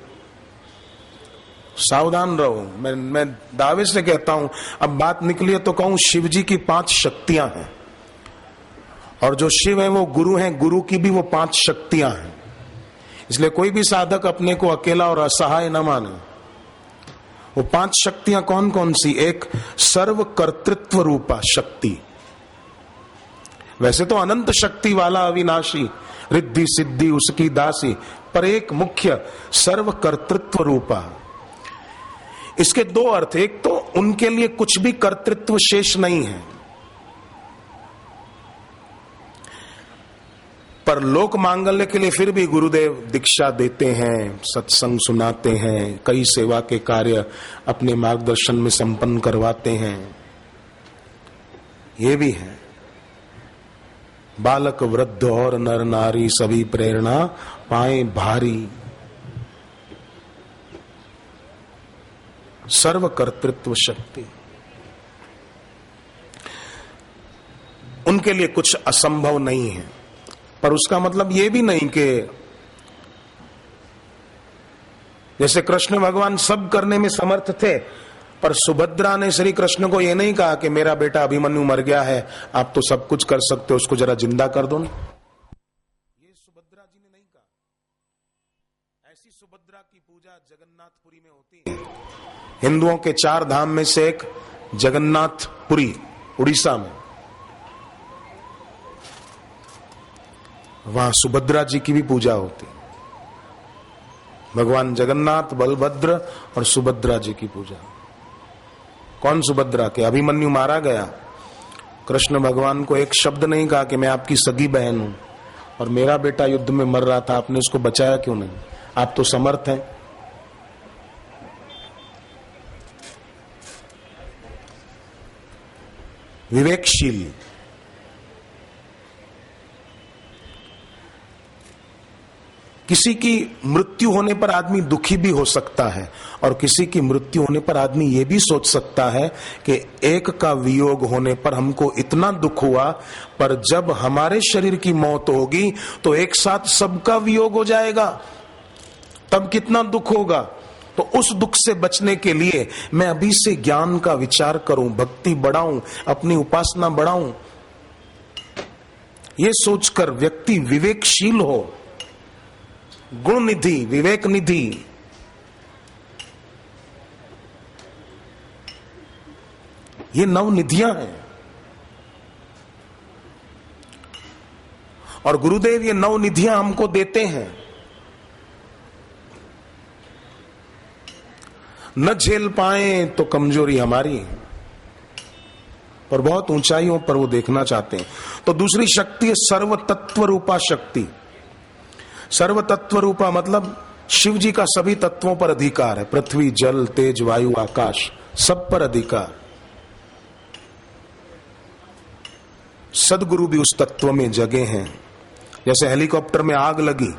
सावधान रहो। मैं दावे से कहता हूं, अब बात निकली है तो कहूं, शिव जी की 5 शक्तियां हैं, और जो शिव है वो गुरु हैं, गुरु की भी वो 5 शक्तियां हैं। इसलिए कोई भी साधक अपने को अकेला और असहाय न माने। वो 5 शक्तियां कौन कौन सी? एक सर्व कर्तृत्व रूपा शक्ति। वैसे तो अनंत शक्ति वाला अविनाशी, रिद्धि सिद्धि उसकी दासी, पर एक मुख्य सर्व कर्तृत्व रूपा। इसके 2 अर्थ। एक तो उनके लिए कुछ भी कर्तृत्व शेष नहीं है, पर लोक मांगल्य के लिए फिर भी गुरुदेव दीक्षा देते हैं, सत्संग सुनाते हैं, कई सेवा के कार्य अपने मार्गदर्शन में संपन्न करवाते हैं। ये भी है। बालक वृद्ध और नर नारी सभी प्रेरणा पाए भारी। सर्व कर्तृत्व शक्ति। उनके लिए कुछ असंभव नहीं है, पर उसका मतलब ये भी नहीं कि जैसे कृष्ण भगवान सब करने में समर्थ थे, पर सुभद्रा ने श्री कृष्ण को यह नहीं कहा कि मेरा बेटा अभिमन्यु मर गया है, आप तो सब कुछ कर सकते हो, उसको जरा जिंदा कर दो ना। ये सुभद्रा जी ने नहीं कहा। ऐसी सुभद्रा की पूजा जगन्नाथपुरी में होती है। हिंदुओं के 4 धाम में से एक जगन्नाथपुरी, उड़ीसा में। वहां सुभद्रा जी की भी पूजा होती। भगवान जगन्नाथ, बलभद्र और सुभद्रा जी की पूजा। कौन सुभद्रा? के अभिमन्यु मारा गया, कृष्ण भगवान को एक शब्द नहीं कहा कि मैं आपकी सगी बहन हूं और मेरा बेटा युद्ध में मर रहा था, आपने उसको बचाया क्यों नहीं? आप तो समर्थ हैं। विवेकशील। किसी की मृत्यु होने पर आदमी दुखी भी हो सकता है, और किसी की मृत्यु होने पर आदमी ये भी सोच सकता है कि एक का वियोग होने पर हमको इतना दुख हुआ, पर जब हमारे शरीर की मौत होगी तो एक साथ सबका वियोग हो जाएगा, तब कितना दुख होगा। तो उस दुख से बचने के लिए मैं अभी से ज्ञान का विचार करूं, भक्ति बढ़ाऊं, अपनी उपासना बढ़ाऊं। ये सोचकर व्यक्ति विवेकशील हो, गुण निधि, विवेक निधि, ये नव निधियां हैं। और गुरुदेव ये नव निधियां हमको देते हैं। न झेल पाए तो कमजोरी हमारी है, पर बहुत ऊंचाइयों पर वो देखना चाहते हैं। तो दूसरी शक्ति है सर्व तत्व रूपा शक्ति। सर्व तत्व रूपा मतलब शिव जी का सभी तत्वों पर अधिकार है। पृथ्वी, जल, तेज, वायु, आकाश, सब पर अधिकार। सदगुरु भी उस तत्व में जगे हैं। जैसे हेलीकॉप्टर में आग लगी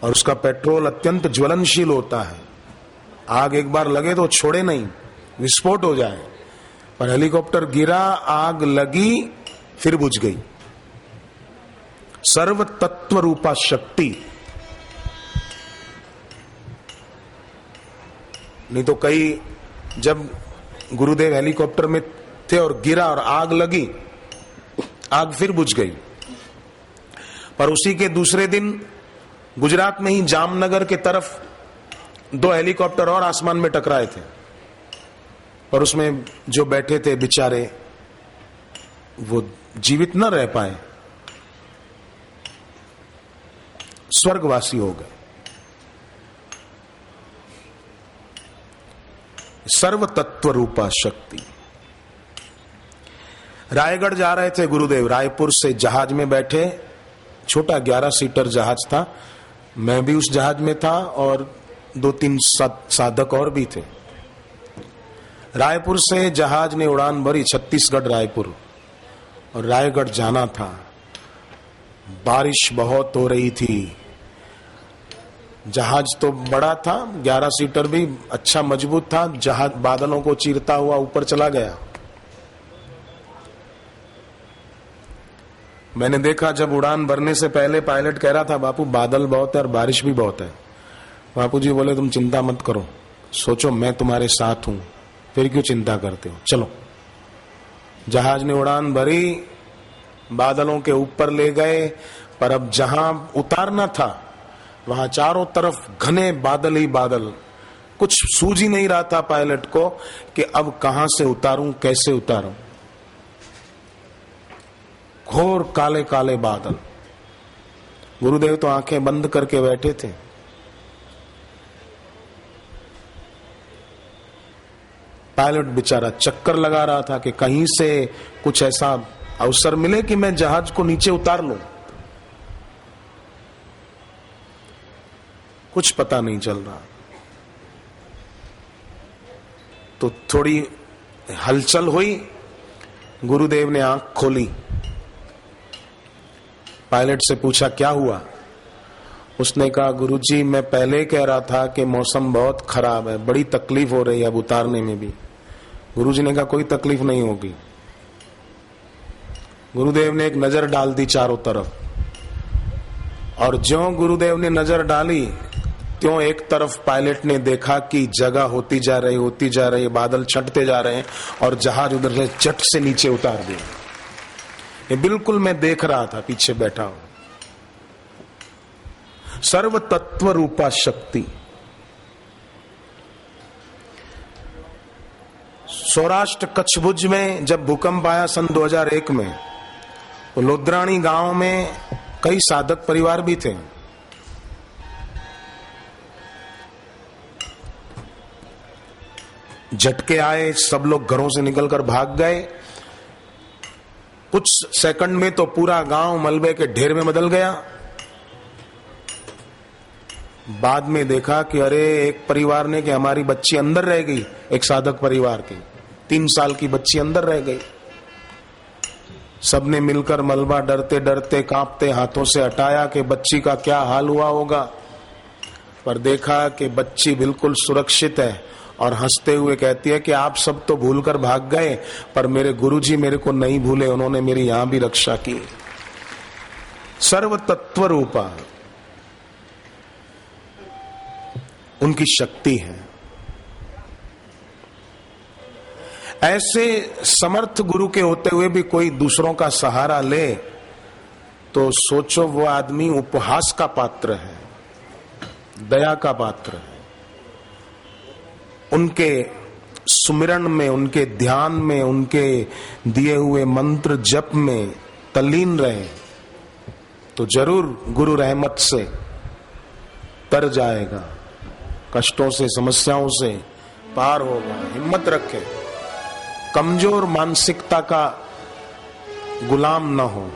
और उसका पेट्रोल अत्यंत ज्वलनशील होता है, आग एक बार लगे तो छोड़े नहीं, विस्फोट हो जाए। पर हेलीकॉप्टर गिरा, आग लगी, फिर बुझ गई। सर्व तत्व रूपा शक्ति। नहीं तो कई, जब गुरुदेव हेलीकॉप्टर में थे और गिरा और आग लगी, आग फिर बुझ गई। पर उसी के दूसरे दिन गुजरात में ही जामनगर के तरफ 2 हेलीकॉप्टर और आसमान में टकराए थे, पर उसमें जो बैठे थे बेचारे वो जीवित न रह पाए, स्वर्गवासी हो गए। सर्व तत्व रूपा शक्ति। रायगढ़ जा रहे थे गुरुदेव, रायपुर से जहाज में बैठे, छोटा 11 सीटर जहाज था, मैं भी उस जहाज में था और 2-3 साधक और भी थे। रायपुर से जहाज ने उड़ान भरी छत्तीसगढ़ रायपुर, और रायगढ़ जाना था। बारिश बहुत हो रही थी, जहाज तो बड़ा था, 11 सीटर भी अच्छा मजबूत था, जहाज बादलों को चीरता हुआ ऊपर चला गया। मैंने देखा जब उड़ान भरने से पहले पायलट कह रहा था, बापू बादल बहुत है और बारिश भी बहुत है। बापू जी बोले तुम चिंता मत करो, सोचो मैं तुम्हारे साथ हूं, फिर क्यों चिंता करते हो, चलो। जहाज ने उड़ान भरी, बादलों के ऊपर ले गए, पर अब जहां उतारना था वहां चारों तरफ घने बादल ही बादल। कुछ सूझ ही नहीं रहा था पायलट को कि अब कहां से उतारूं, कैसे उतारूं। घोर काले काले बादल। गुरुदेव तो आंखें बंद करके बैठे थे। पायलट बेचारा चक्कर लगा रहा था कि कहीं से कुछ ऐसा अवसर मिले कि मैं जहाज को नीचे उतार लूं। कुछ पता नहीं चल रहा। तो थोड़ी हलचल हुई, गुरुदेव ने आंख खोली, पायलट से पूछा क्या हुआ। उसने कहा गुरुजी मैं पहले कह रहा था कि मौसम बहुत खराब है, बड़ी तकलीफ हो रही है अब उतारने में भी। गुरुजी ने कहा कोई तकलीफ नहीं होगी। गुरुदेव ने एक नजर डाल दी चारों तरफ, और ज्यों गुरुदेव ने नजर डाली त्यों एक तरफ पायलट ने देखा कि जगह होती जा रही, बादल छंटते जा रहे हैं और जहाज उधर से चट से नीचे उतार दिया। ये बिल्कुल मैं देख रहा था, पीछे बैठा हूं। सर्व तत्व रूपा शक्ति। सौराष्ट्र कच्छ भुज में जब भूकंप आया सन 2001 में, तो लोद्राणी गांव में कई साधक परिवार भी थे। झटके आए, सब लोग घरों से निकलकर भाग गए। कुछ सेकंड में तो पूरा गांव मलबे के ढेर में बदल गया। बाद में देखा कि अरे एक परिवार ने कि हमारी बच्ची अंदर रह गई, एक साधक परिवार की 3 साल की बच्ची अंदर रह गई। सबने मिलकर मलबा डरते डरते कांपते हाथों से हटाया कि बच्ची का क्या हाल हुआ होगा। पर देखा कि बच्ची बिल्कुल सुरक्षित है और हंसते हुए कहती है कि आप सब तो भूलकर भाग गए, पर मेरे गुरुजी मेरे को नहीं भूले, उन्होंने मेरी यहां भी रक्षा की। सर्व तत्व रूपा उनकी शक्ति है। ऐसे समर्थ गुरु के होते हुए भी कोई दूसरों का सहारा ले तो सोचो वो आदमी उपहास का पात्र है, दया का पात्र है। उनके सुमिरन में, उनके ध्यान में, उनके दिए हुए मंत्र जप में तल्लीन रहे तो जरूर गुरु रहमत से तर जाएगा, कष्टों से, समस्याओं से पार होगा। हिम्मत रखे, कमजोर मानसिकता का गुलाम न हो।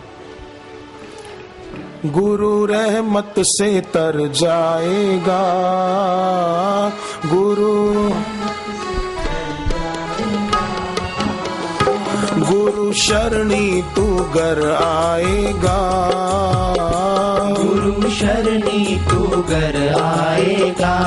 गुरु रहमत से तर जाएगा, गुरु शरणी तू घर आएगा, गुरु शरणी तू घर आएगा।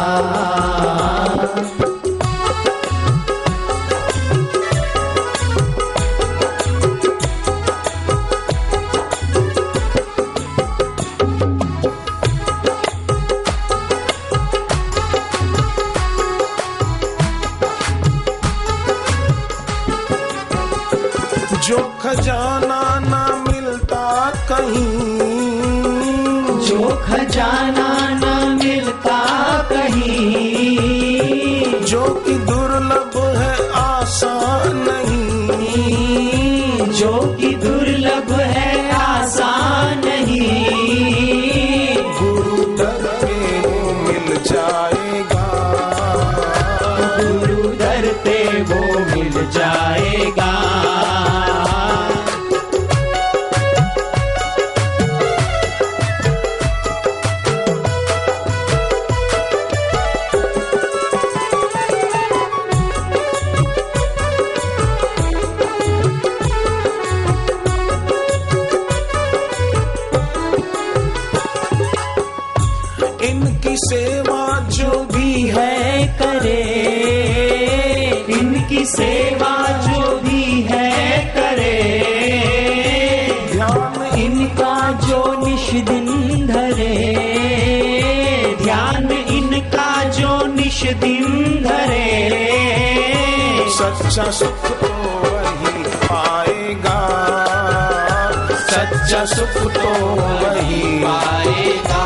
जो खजाना ना मिलता कहीं, जो खजाना न मिलता कहीं, जो कि दुर्लभ है आसान नहीं, जो कि दुर्लभ है आसान नहीं, गुरु दर पे वो मिल जाएगा, गुरु दर पे वो मिल जाएगा। इनकी सेवा जो भी है करे, इनकी सेवा जो भी है करे, ध्यान इनका जो निश दिन धरे, ध्यान इनका जो निश दिन धरे, सच्चा सुख तो वही पाएगा, सच्चा सुख तो वही पाएगा।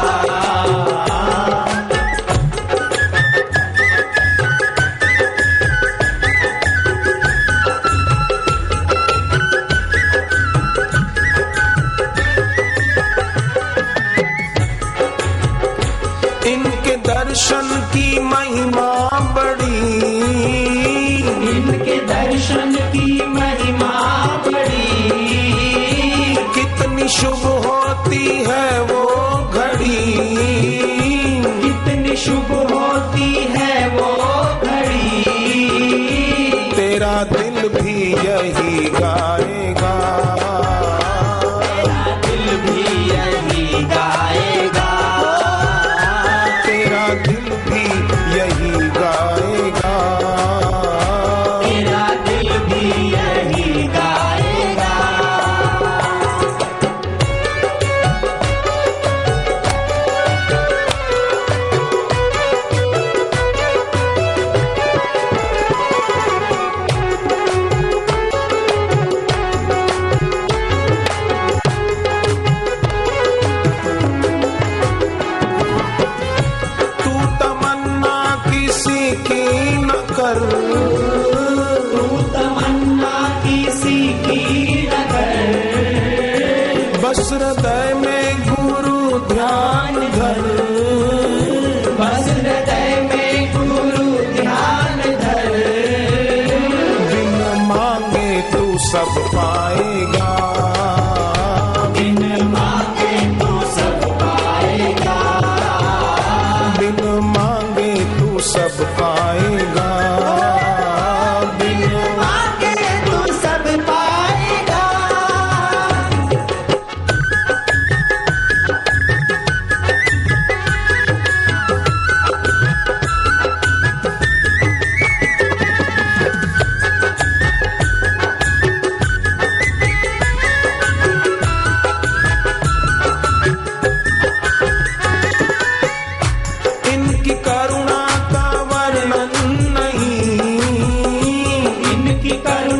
इनके दर्शन की महिमा बड़ी, इनके दर्शन की महिमा बड़ी, कितनी शुभ होती है वो घड़ी, कितनी शुभ होती है वो घड़ी, तेरा दिल भी यही गाएगा, तेरा दिल भी यही गाएगा, तेरा दिल भी यही गाएगा, तेरा दिल भी यही गाएगा। तू तमन्ना किसी की न कर, तू तमन्ना किसी की न कर, बस हृदय में गुरु ध्यान धर, बस हृदय में गुरु ध्यान धर, बिन मांगे तू सब पाएगा, बिन मांगे तू सब पाएगा, बिन मांगे तू सब पाएगा, बिन मांगे तू सब पाएगा। इनकी करुणा का वर्णन नहीं, इनकी करुणा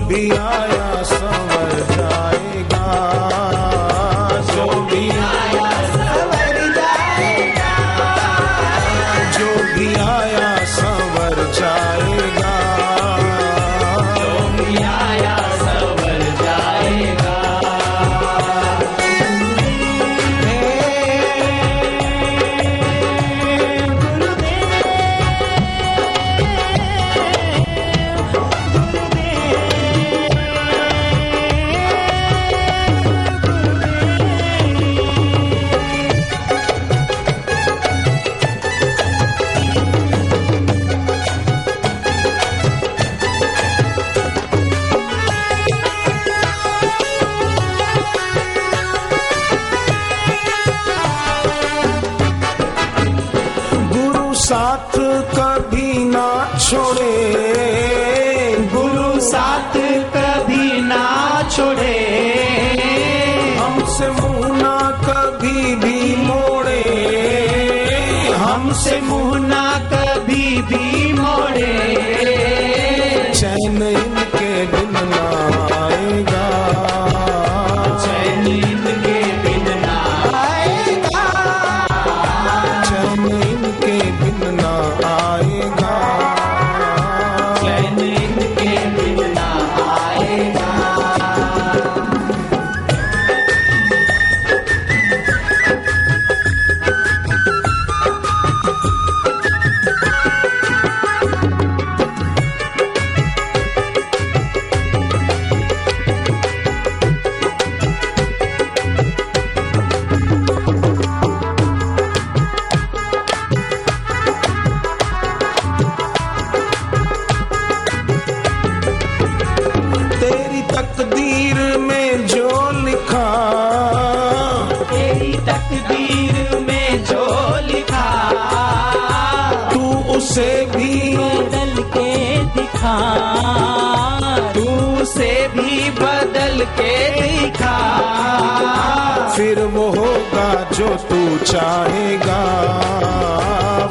भी आया संवर जाएगा, जो भी आया संवर जाएगा, जो भी आया संवर जाएगा, जो भी आया संवर जाएगा। साथ कभी ना छोड़े, गुरु साथ कभी ना छोड़े, हमसे मुंह ना कभी भी मोड़े, हमसे मुंह ना कभी भी मोड़े, चैन इनके बिन ना आएगा, चैन इनके बिन ना आएगा, चैन इनके बिन ना आएगा, चैन इनके बिन ना आएगा। तेरी तकदीर में जो लिखा, तेरी तकदीर में जो लिखा, तू उसे भी बदल के दिखा, तू उसे भी बदल के दिखा, फिर वो होगा जो तू चाहेगा,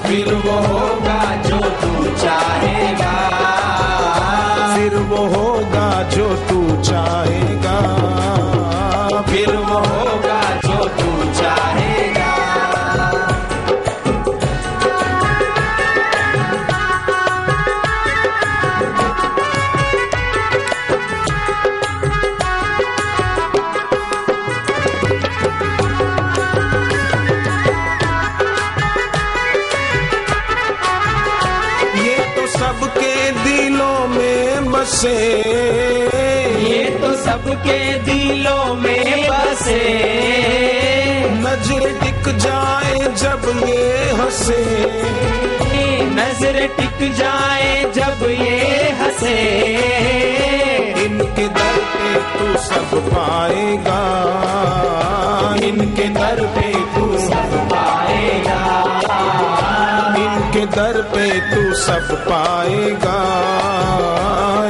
फिर वो होगा जो तू चाहेगा, फिर वो होगा जो तू चाहेगा, फिर वो होगा जो तू चाहेगा। ये तो सबके दिलों में बसे, ये तो सबके दिलों में बसे, नजर टिक जाए जब ये हंसे, नजर टिक जाए जब ये हंसे, इनके दर पे तू सब पाएगा, इनके दर पे तू सब पाएगा, इनके दर पे तू सब पाएगा,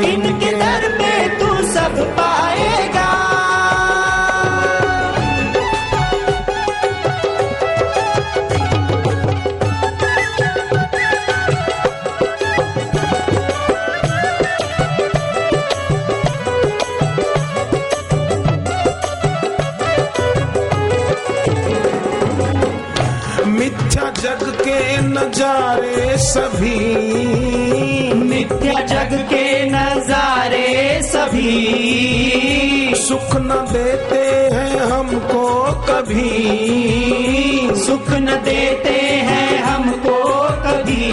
इनके दर पे तू सब पाएगा। मिथ्या जग के नजारे सभी, मिथ्या जग के नजारे सभी, सुख न देते हैं हमको कभी, सुख न देते हैं हमको कभी,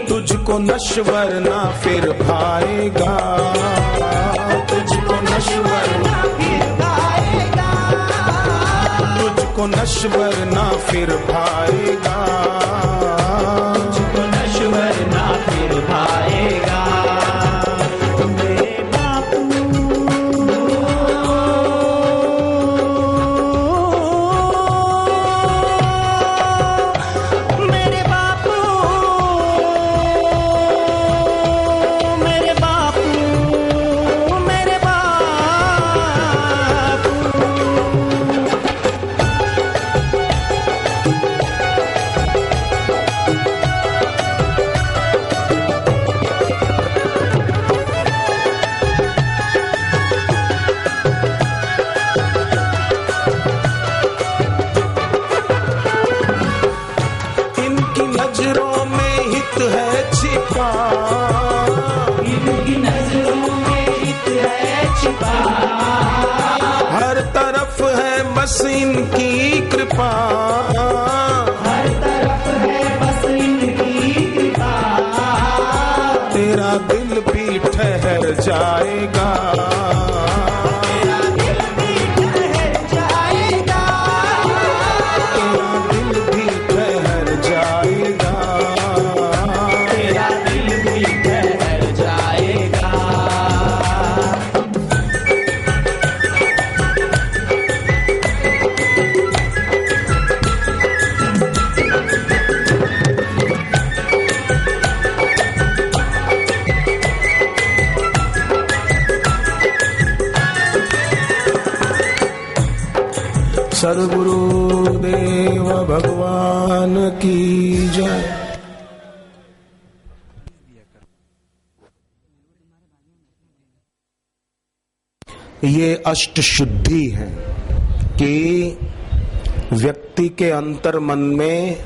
तुझको नश्वर ना फिर पाएगा, तुझको नश्वर ना फिर पाएगा, तुझको नश्वर ना फिर पाएगा, तुझको नश्वर ना फिर पाएगा। मेरे बापू, मेरे बापू, मेरे बापू, मेरे बापू। बस इनकी कृपा, हर तरफ है बस इनकी कृपा, तेरा दिल भी ठहर जाएगा, तेरा दिल भी ठहर जाएगा, तेरा दिल भी ठहर जाएगा। तेरा दिल भी ठहर जाएगा। सद्गुरु देव भगवान की जय। ये अष्ट शुद्धि है कि व्यक्ति के अंतर मन में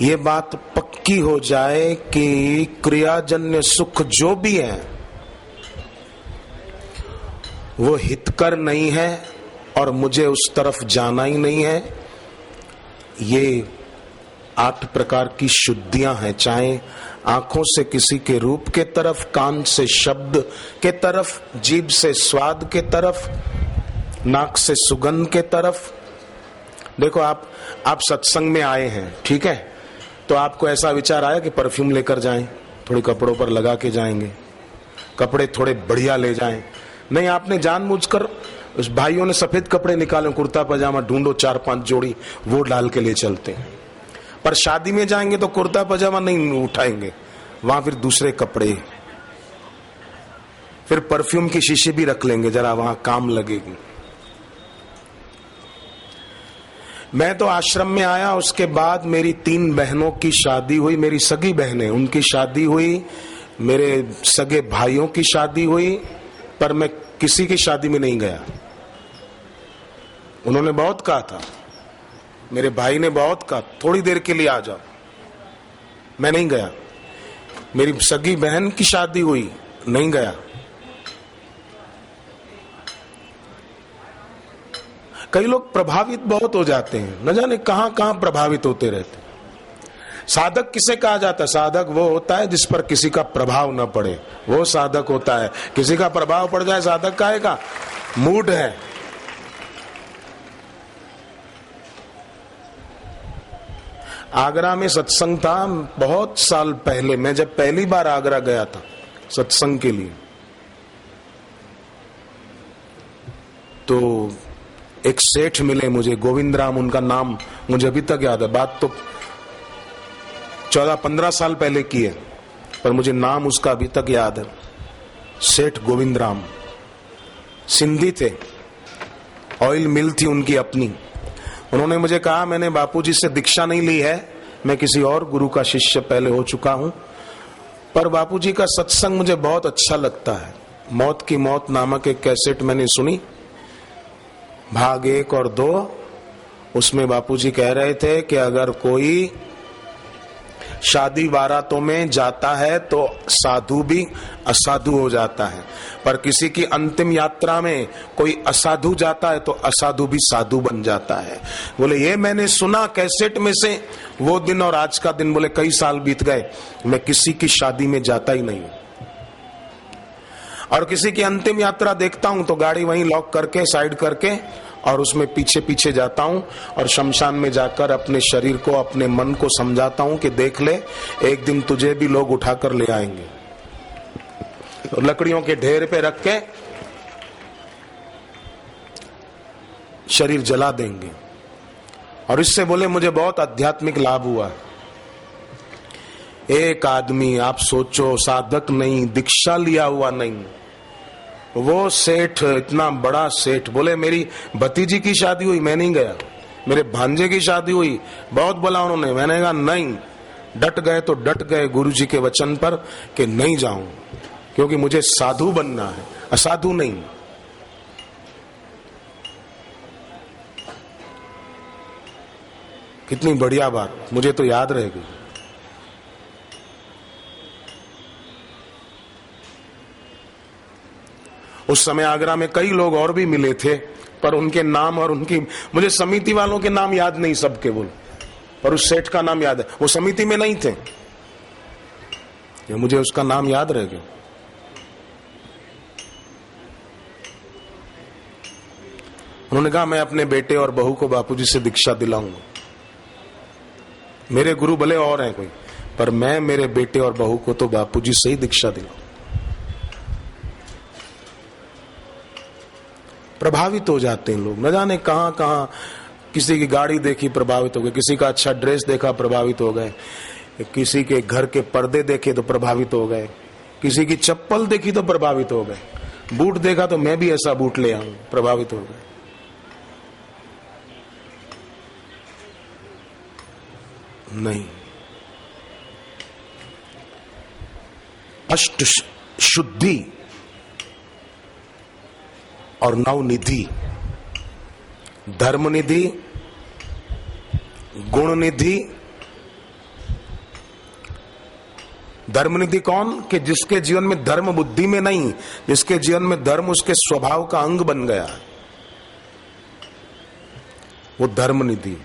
ये बात पक्की हो जाए कि क्रियाजन्य सुख जो भी है वो हितकर नहीं है और मुझे उस तरफ जाना ही नहीं है। ये 8 प्रकार की शुद्धियां हैं, चाहे आंखों से किसी के रूप के तरफ, कान से शब्द के तरफ, जीभ से स्वाद के तरफ, नाक से सुगंध के तरफ। देखो आप सत्संग में आए हैं, ठीक है, तो आपको ऐसा विचार आया कि परफ्यूम लेकर जाएं, थोड़े कपड़ों पर लगा के जाएंगे, कपड़े थोड़े बढ़िया ले जाएं। नहीं, आपने जानबूझकर, उस भाइयों ने सफेद कपड़े निकाले, कुर्ता पजामा ढूंढो 4-5 जोड़ी, वो डाल के ले चलते हैं। पर शादी में जाएंगे तो कुर्ता पजामा नहीं उठाएंगे, वहां फिर दूसरे कपड़े, फिर परफ्यूम की शीशी भी रख लेंगे, जरा वहां काम लगेगी। मैं तो आश्रम में आया, उसके बाद मेरी 3 बहनों की शादी हुई, मेरी सगी बहनें, उनकी शादी हुई, मेरे सगे भाइयों की शादी हुई, पर मैं किसी की शादी में नहीं गया। उन्होंने बहुत कहा था, मेरे भाई ने बहुत कहा थोड़ी देर के लिए आ जाओ, मैं नहीं गया। मेरी सगी बहन की शादी हुई, नहीं गया। कई लोग प्रभावित बहुत हो जाते हैं, न जाने कहां कहां प्रभावित होते रहते। साधक किसे कहा जाता है? साधक वो होता है जिस पर किसी का प्रभाव न पड़े, वो साधक होता है। किसी का प्रभाव पड़ जाए साधक काहे का? मूड है। आगरा में सत्संग था बहुत साल पहले, मैं जब पहली बार आगरा गया था सत्संग के लिए, तो एक सेठ मिले मुझे, गोविंद राम उनका नाम मुझे अभी तक याद है। बात तो 14-15 साल पहले की है, पर मुझे नाम उसका अभी तक याद है। सेठ गोविंद राम सिंधी थे, ऑयल मिल थी उनकी अपनी। उन्होंने मुझे कहा, मैंने बापूजी से दीक्षा नहीं ली है, मैं किसी और गुरु का शिष्य पहले हो चुका हूं, पर बापूजी का सत्संग मुझे बहुत अच्छा लगता है। मौत की मौत नामक एक कैसेट मैंने सुनी, भाग 1 और 2, उसमें बापूजी कह रहे थे कि अगर कोई शादी बारातों में जाता है तो साधु भी असाधु हो जाता है, पर किसी की अंतिम यात्रा में कोई असाधु जाता है तो असाधु भी साधु बन जाता है। बोले ये मैंने सुना कैसेट में से, वो दिन और आज का दिन, बोले कई साल बीत गए, मैं किसी की शादी में जाता ही नहीं, और किसी की अंतिम यात्रा देखता हूं तो गाड़ी वहीं लॉक करके साइड करके और उसमें पीछे पीछे जाता हूं, और शमशान में जाकर अपने शरीर को, अपने मन को समझाता हूं कि देख ले, एक दिन तुझे भी लोग उठाकर ले आएंगे। तो लकड़ियों के ढेर पे रख के शरीर जला देंगे। और इससे बोले मुझे बहुत आध्यात्मिक लाभ हुआ। एक आदमी, आप सोचो, साधक नहीं, दीक्षा लिया हुआ नहीं, वो सेठ, इतना बड़ा सेठ, बोले मेरी भतीजी की शादी हुई, मैं नहीं गया। मेरे भांजे की शादी हुई, बहुत बोला उन्होंने, मैंने कहा नहीं। डट गए तो डट गए गुरुजी के वचन पर कि नहीं जाऊं, क्योंकि मुझे साधु बनना है, असाधु नहीं। कितनी बढ़िया बात, मुझे तो याद रहेगी। उस समय आगरा में कई लोग और भी मिले थे, पर उनके नाम और उनकी, मुझे समिति वालों के नाम याद नहीं सबके, बोल, पर उस सेठ का नाम याद है। वो समिति में नहीं थे, ये मुझे उसका नाम याद रह गया। उन्होंने कहा मैं अपने बेटे और बहू को बापूजी से दीक्षा दिलाऊंगा। मेरे गुरु भले और हैं कोई, पर मैं मेरे बेटे और बहू को तो बापूजी से ही दीक्षा दिलाऊं। प्रभावित हो जाते हैं लोग, न जाने कहां कहां। किसी की गाड़ी देखी प्रभावित हो गए, किसी का अच्छा ड्रेस देखा प्रभावित हो गए, किसी के घर के पर्दे देखे तो प्रभावित हो गए, किसी की चप्पल देखी तो प्रभावित हो गए, बूट देखा तो मैं भी ऐसा बूट ले आऊं, प्रभावित हो गए। नहीं, अष्ट शुद्धि और नवनिधि, धर्म निधि, गुण निधि। धर्म निधि कौन? कि जिसके जीवन में धर्म बुद्धि में नहीं, जिसके जीवन में धर्म उसके स्वभाव का अंग बन गया, वो धर्म निधि।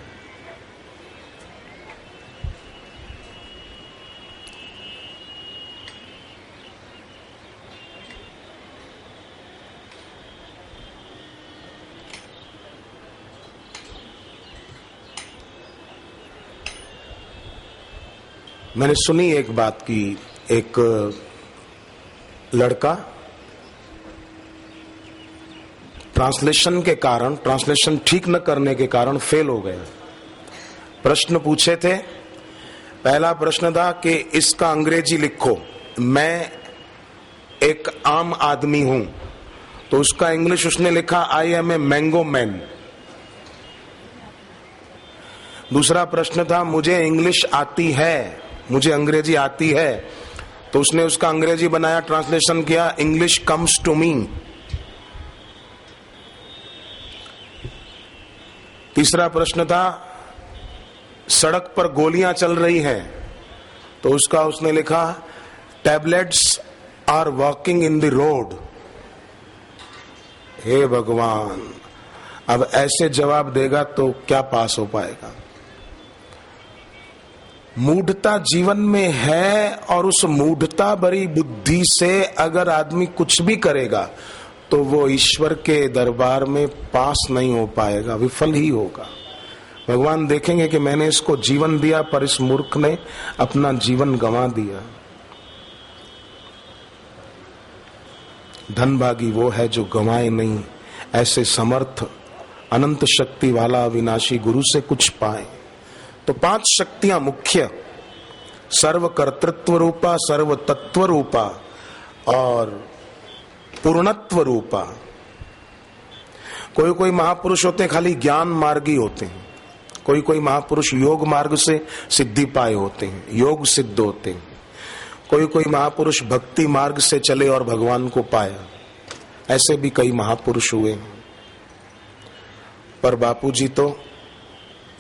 मैंने सुनी एक बात की, एक लड़का ट्रांसलेशन के कारण, ट्रांसलेशन ठीक न करने के कारण फेल हो गया। प्रश्न पूछे थे, पहला प्रश्न था कि इसका अंग्रेजी लिखो, मैं एक आम आदमी हूं, तो उसका इंग्लिश उसने लिखा I am a mango man. दूसरा प्रश्न था मुझे इंग्लिश आती है, मुझे अंग्रेजी आती है, तो उसने उसका अंग्रेजी बनाया, ट्रांसलेशन किया, इंग्लिश कम्स टू मी। तीसरा प्रश्न था सड़क पर गोलियां चल रही हैं, तो उसका उसने लिखा tablets are walking in the road. हे भगवान, अब ऐसे जवाब देगा तो क्या पास हो पाएगा? मूढ़ता जीवन में है, और उस मूढ़ता भरी बुद्धि से अगर आदमी कुछ भी करेगा तो वो ईश्वर के दरबार में पास नहीं हो पाएगा, विफल ही होगा। भगवान देखेंगे कि मैंने इसको जीवन दिया पर इस मूर्ख ने अपना जीवन गंवा दिया। धनभागी वो है जो गंवाए नहीं, ऐसे समर्थ अनंत शक्ति वाला अविनाशी गुरु से कुछ पाए। तो 5 शक्तियां मुख्य, सर्व कर्तृत्व रूपा, सर्व तत्व रूपा और पूर्णत्व रूपा। कोई कोई महापुरुष होते हैं खाली ज्ञान मार्गी होते हैं, कोई कोई महापुरुष योग मार्ग से सिद्धि पाए होते हैं, योग सिद्ध होते हैं, कोई कोई महापुरुष भक्ति मार्ग से चले और भगवान को पाया। ऐसे भी कई महापुरुष हुए हैं, पर बापूजी तो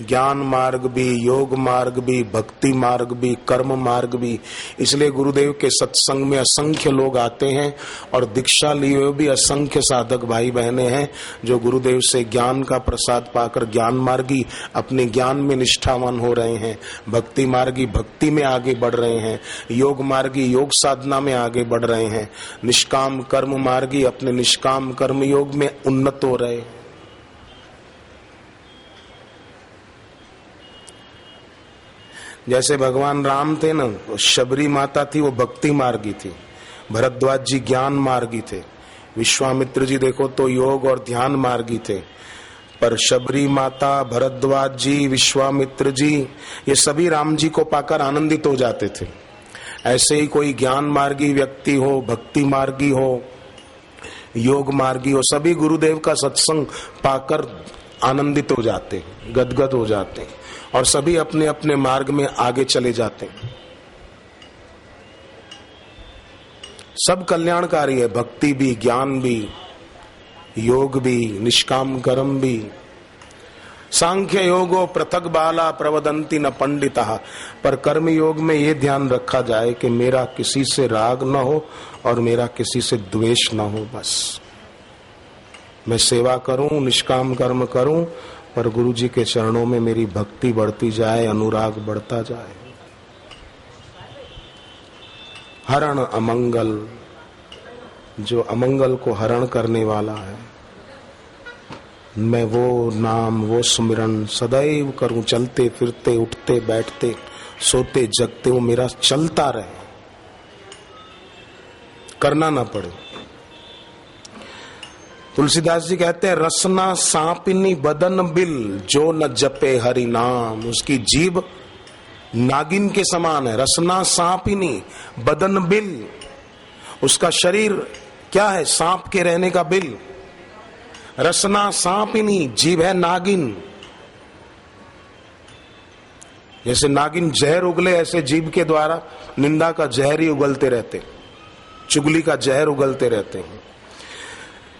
ज्ञान मार्ग भी, योग मार्ग भी, भक्ति मार्ग भी, कर्म मार्ग भी। इसलिए गुरुदेव के सत्संग में असंख्य लोग आते हैं और दीक्षा लिए हुए भी असंख्य साधक भाई बहनें हैं जो गुरुदेव से ज्ञान का प्रसाद पाकर ज्ञान मार्गी अपने ज्ञान में निष्ठावान हो रहे हैं, भक्ति मार्गी भक्ति में आगे बढ़ रहे हैं, योग मार्गी योग साधना में आगे बढ़ रहे हैं, निष्काम कर्म मार्गी अपने निष्काम कर्म योग में उन्नत हो रहे हैं। जैसे भगवान राम थे ना, शबरी माता थी, वो भक्ति मार्गी थी, भरद्वाज जी ज्ञान मार्गी थे, विश्वामित्र जी देखो तो योग और ध्यान मार्गी थे, पर शबरी माता, भरद्वाज जी, विश्वामित्र जी ये सभी राम जी को पाकर आनंदित हो जाते थे। ऐसे ही कोई ज्ञान मार्गी व्यक्ति हो, भक्ति मार्गी हो, योग मार्गी हो, सभी गुरुदेव का सत्संग पाकर आनंदित हो जाते हैं, गदगद हो जाते हैं और सभी अपने अपने मार्ग में आगे चले जाते हैं। सब कल्याणकारी है, भक्ति भी, ज्ञान भी, योग भी, निष्काम कर्म भी। सांख्य योगो पृथक बाला प्रवदंती न पंडिता, पर कर्म योग में ये ध्यान रखा जाए कि मेरा किसी से राग न हो और मेरा किसी से द्वेष न हो, बस। मैं सेवा करूं, निष्काम कर्म करूं, पर गुरु जी के चरणों में मेरी भक्ति बढ़ती जाए, अनुराग बढ़ता जाए। हरण अमंगल, जो अमंगल को हरण करने वाला है, मैं वो नाम, वो सुमिरन सदैव करूं, चलते फिरते, उठते बैठते, सोते जगते, वो मेरा चलता रहे, करना ना पड़े। तुलसीदास जी कहते हैं, रसना सांपिनी बदन बिल, जो न जपे हरि नाम। उसकी जीभ नागिन के समान है। रसना सांपिनी बदन बिल, उसका शरीर क्या है? सांप के रहने का बिल। रसना सांपिनी, जीभ है नागिन। जैसे नागिन जहर उगले, ऐसे जीभ के द्वारा निंदा का जहर ही उगलते रहते, चुगली का जहर उगलते रहते हैं।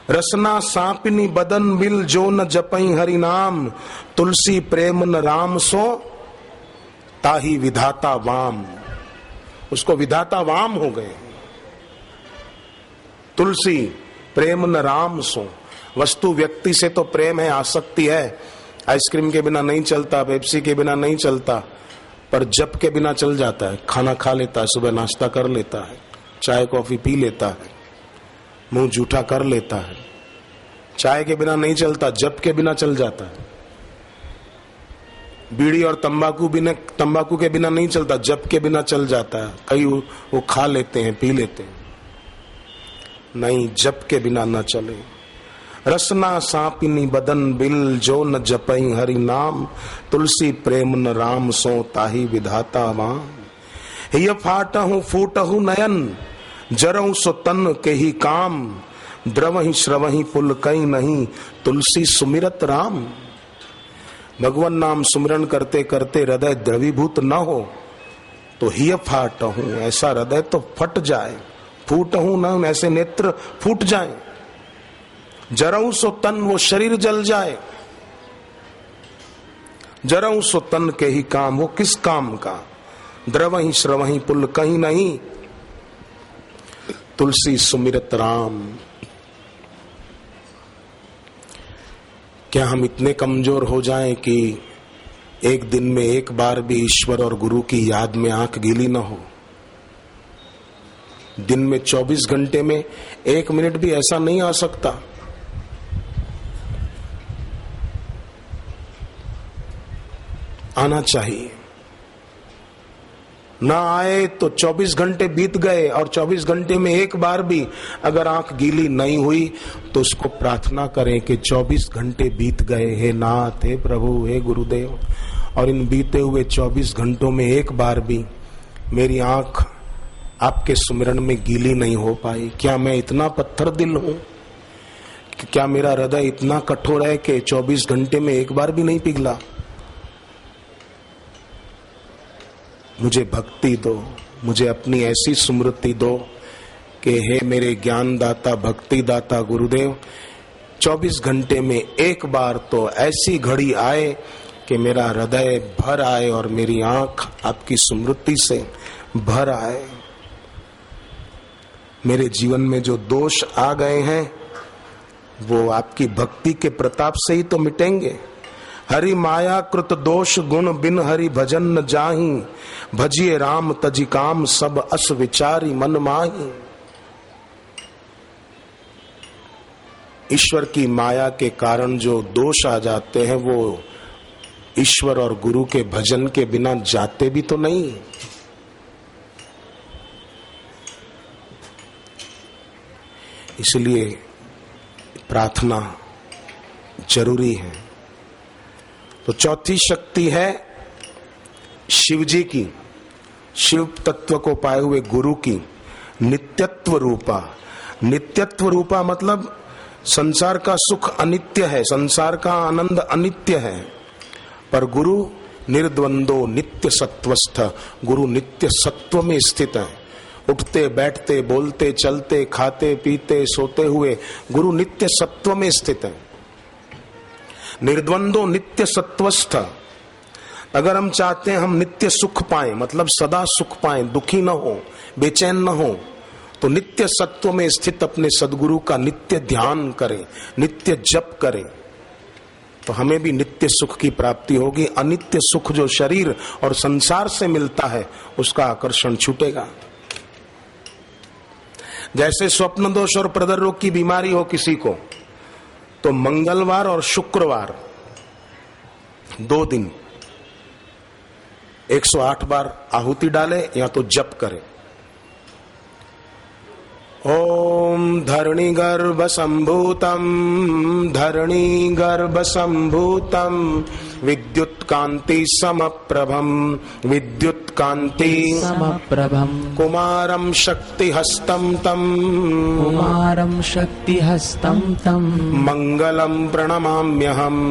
रसना सांपिनी बदन बिल, जो न जपई हरि नाम। तुलसी प्रेम न राम सो, ताही विधाता वाम। उसको विधाता वाम हो गए। तुलसी प्रेम न राम सो। वस्तु व्यक्ति से तो प्रेम है, आसक्ति है। आइसक्रीम के बिना नहीं चलता, पेप्सी के बिना नहीं चलता, पर जप के बिना चल जाता है। खाना खा लेता है, सुबह नाश्ता कर लेता है, चाय कॉफी पी लेता है, मुंह जूठा कर लेता है। चाय के बिना नहीं चलता, जप के बिना चल जाता है। बीड़ी और तंबाकू के बिना नहीं चलता, जप के बिना चल जाता है। कई वो खा लेते हैं, पी लेते हैं, नहीं, जप के बिना न चले। रसना सांपिनी बदन बिल, जो न जपई हरि नाम। तुलसी प्रेम न राम सो, ताही विधाता वाम। हिय फाटहु फूटहु नयन, जरऊ सो तन के ही काम। द्रवहि श्रवहि पुल कई नहीं, तुलसी सुमिरत राम। भगवान नाम सुमिरन करते करते हृदय द्रवीभूत न हो तो हिय फाटहु, ऐसा हृदय तो फट जाए। फूटहु न, ऐसे नेत्र फूट जाए। जरऊ सो तन, वो शरीर जल जाए। जरऊ सो तन के ही काम, वो किस काम का? द्रवहि श्रवहि पुल कहीं नहीं, तुलसी सुमिरत राम। क्या हम इतने कमजोर हो जाएं कि एक दिन में एक बार भी ईश्वर और गुरु की याद में आंख गीली न हो? दिन में 24 घंटे में 1 मिनट भी ऐसा नहीं आ सकता? आना चाहिए। ना आए तो 24 घंटे बीत गए, और 24 घंटे में एक बार भी अगर आंख गीली नहीं हुई तो उसको प्रार्थना करें कि 24 घंटे बीत गए, हे नाथ, हे प्रभु, हे गुरुदेव, और इन बीते हुए 24 घंटों में एक बार भी मेरी आंख आपके सुमिरन में गीली नहीं हो पाई। क्या मैं इतना पत्थर दिल हूं? क्या मेरा हृदय इतना कठोर है कि 24 घंटे में एक बार भी नहीं पिघला? मुझे भक्ति दो, मुझे अपनी ऐसी स्मृति दो कि हे मेरे ज्ञान दाता, भक्ति दाता गुरुदेव, 24 घंटे में एक बार तो ऐसी घड़ी आए कि मेरा हृदय भर आए और मेरी आंख आपकी स्मृति से भर आए। मेरे जीवन में जो दोष आ गए हैं वो आपकी भक्ति के प्रताप से ही तो मिटेंगे। हरि माया कृत दोष गुण, बिन हरि भजन न जाहि। भजिए राम तजि काम, सब अस विचारी मन माही। ईश्वर की माया के कारण जो दोष आ जाते हैं वो ईश्वर और गुरु के भजन के बिना जाते भी तो नहीं। इसलिए प्रार्थना जरूरी है। तो चौथी शक्ति है शिव जी की, शिव तत्व को पाए हुए गुरु की नित्यत्व रूपा। नित्यत्व रूपा मतलब संसार का सुख अनित्य है, संसार का आनंद अनित्य है, पर गुरु निर्द्वंदो नित्य सत्वस्थ। गुरु नित्य सत्व में स्थित है। उठते बैठते बोलते चलते खाते पीते सोते हुए गुरु नित्य सत्व में स्थित है। निर्द्वंदो नित्य सत्वस्थ। अगर हम चाहते हैं हम नित्य सुख पाएं, मतलब सदा सुख पाएं, दुखी न हो, बेचैन न हो, तो नित्य सत्व में स्थित अपने सदगुरु का नित्य ध्यान करें, नित्य जप करें, तो हमें भी नित्य सुख की प्राप्ति होगी। अनित्य सुख जो शरीर और संसार से मिलता है उसका आकर्षण छूटेगा। जैसे स्वप्न दोष और प्रदर रोग की बीमारी हो किसी को, तो मंगलवार और शुक्रवार 2 दिन 108 बार आहुति डाले या तो जप करे। ओम धरणी गर्भ संभूतम धरणी गर्भ संभूतम विद्युत कांति समप्रभम विद्युत कांति समप्रभम कुमारम शक्ति हस्तम तम कुमारम शक्ति हस्तम तम मंगलम प्रणमाम्यहम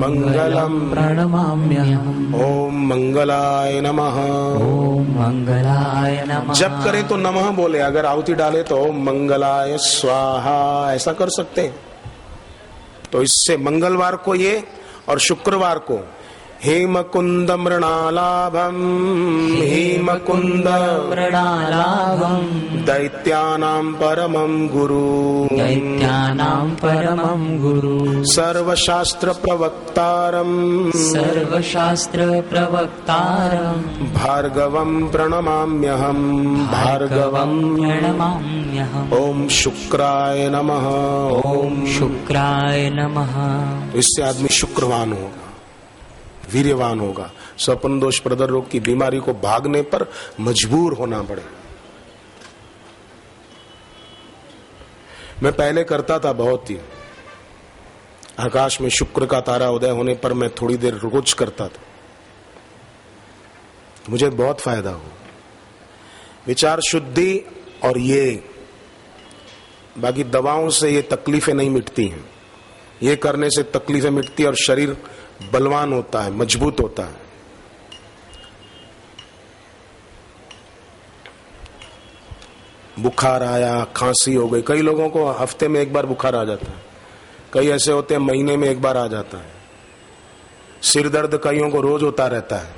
मंगलम प्रणमाम्यहम्। ओम मंगलाय नमः। ओम मंगलाय नमः। जब करे तो नमः बोले, अगर आहुति डाले तो ओम मंगलाय स्वाहा, ऐसा कर सकते हैं। तो इससे मंगलवार को ये और शुक्रवार को हेमकुंद मृणालाभम हेमकुंद मृणालाभम दैत्यानां परमं गुरु दैत्यानां परमं गुरु सर्वशास्त्र प्रवक्तारं सर्वशास्त्र प्रवक्तारं भार्गवं प्रणमाम्यहं भार्गवं प्रणमाम्यहम्। ओम शुक्राय नमः। ओम शुक्राय नमः। इससे आदमी शुक्रवान होगा, वीर्यवान होगा। स्वप्न दोष प्रदर रोग की बीमारी को भागने पर मजबूर होना पड़े। मैं पहले करता था बहुत ही, आकाश में शुक्र का तारा उदय होने पर मैं थोड़ी देर रोज करता था, मुझे बहुत फायदा हुआ। विचार शुद्धि और ये बाकी दवाओं से ये तकलीफें नहीं मिटती हैं, ये करने से तकलीफें मिटती है और शरीर बलवान होता है, मजबूत होता है। बुखार आया, खांसी हो गई, कई लोगों को हफ्ते में एक बार बुखार आ जाता है, कई ऐसे होते हैं महीने में एक बार आ जाता है। सिर दर्द कईयों को रोज होता रहता है।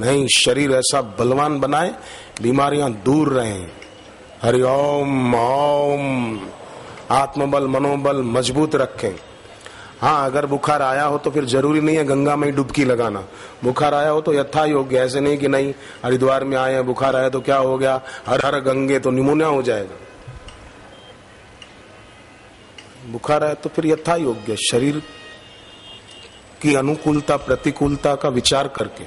नहीं, शरीर ऐसा बलवान बनाए, बीमारियां दूर रहें। हरि ओम ओम। आत्मबल मनोबल मजबूत रखें। हाँ, अगर बुखार आया हो तो फिर जरूरी नहीं है गंगा में ही डुबकी लगाना। बुखार आया हो तो यथा योग्य, ऐसे नहीं कि नहीं हरिद्वार में आए हैं बुखार आया तो क्या हो गया, हर हर गंगे तो निमोनिया हो जाएगा। बुखार आया तो फिर यथा योग्य, शरीर की अनुकूलता प्रतिकूलता का विचार करके,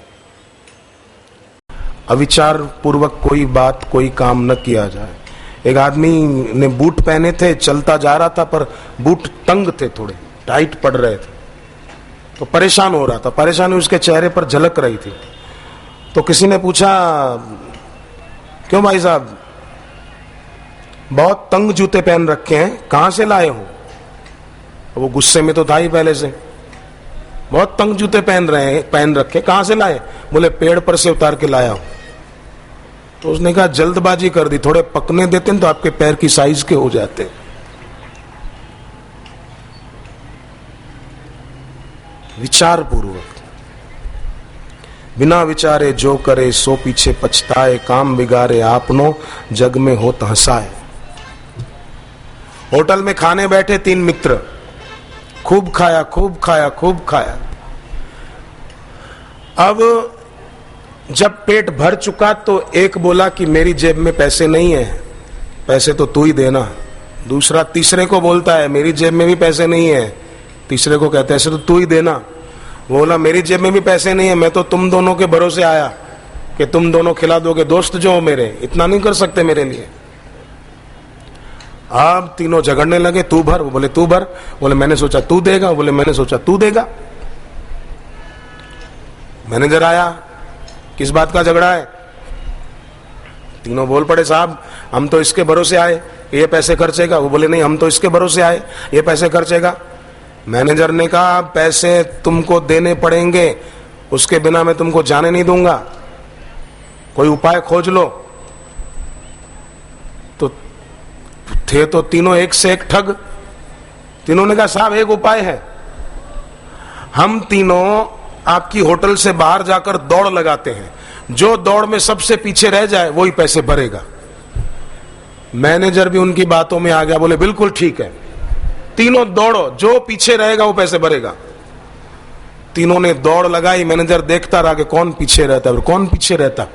अविचार पूर्वक कोई बात कोई काम न किया जाए। एक आदमी ने बूट पहने थे, चलता जा रहा था पर बूट तंग थे, थोड़े टाइट पड़ रहे थे, तो परेशान हो रहा था। परेशानी उसके चेहरे पर झलक रही थी। तो किसी ने पूछा, क्यों भाई साहब बहुत तंग जूते पहन रखे हैं, कहां से लाए हो? वो गुस्से में तो था ही पहले से, बहुत तंग जूते पहन रखे, कहां से लाए? बोले पेड़ पर से उतार के लाया हूं। तो उसने कहा जल्दबाजी कर दी, थोड़े पकने देते तो आपके पैर की साइज के हो जाते। विचार पूर्वक, बिना विचारे जो करे सो पीछे पछताए, काम बिगाड़े आपनो जग में होत हंसाए। होटल में खाने बैठे 3 मित्र, खूब खाया खूब खाया खूब खाया। अब जब पेट भर चुका तो एक बोला कि मेरी जेब में पैसे नहीं है, पैसे तो तू ही देना। दूसरा तीसरे को बोलता है मेरी जेब में भी पैसे नहीं है, तीसरे को कहते हैं ऐसे तो तू ही देना। बोला मेरी जेब में भी पैसे नहीं है, मैं तो तुम दोनों के भरोसे आया कि तुम दोनों खिला दोगे, दोस्त जो हो मेरे, इतना नहीं कर सकते मेरे लिए। अब तीनों झगड़ने लगे, तू भर, वो बोले तू भर, बोले मैंने सोचा तू देगा, बोले मैंने सोचा तू देगा। मैनेजर आया, किस बात का झगड़ा है? तीनों बोल पड़े साहब हम तो इसके भरोसे आए, ये पैसे खर्चेगा। वो बोले नहीं हम तो इसके भरोसे आए, ये पैसे खर्चेगा। मैनेजर ने कहा पैसे तुमको देने पड़ेंगे, उसके बिना मैं तुमको जाने नहीं दूंगा, कोई उपाय खोज लो। तो थे तो तीनों एक से एक ठग। तीनों ने कहा साहब एक उपाय है, हम तीनों आपकी होटल से बाहर जाकर दौड़ लगाते हैं, जो दौड़ में सबसे पीछे रह जाए वही पैसे भरेगा। मैनेजर भी उनकी बातों में आ गया, बोले बिल्कुल ठीक है, तीनों दौड़ो, जो पीछे रहेगा वो पैसे भरेगा। तीनों ने दौड़ लगाई, मैनेजर देखता रहा कि कौन पीछे रहता है और कौन पीछे रहता।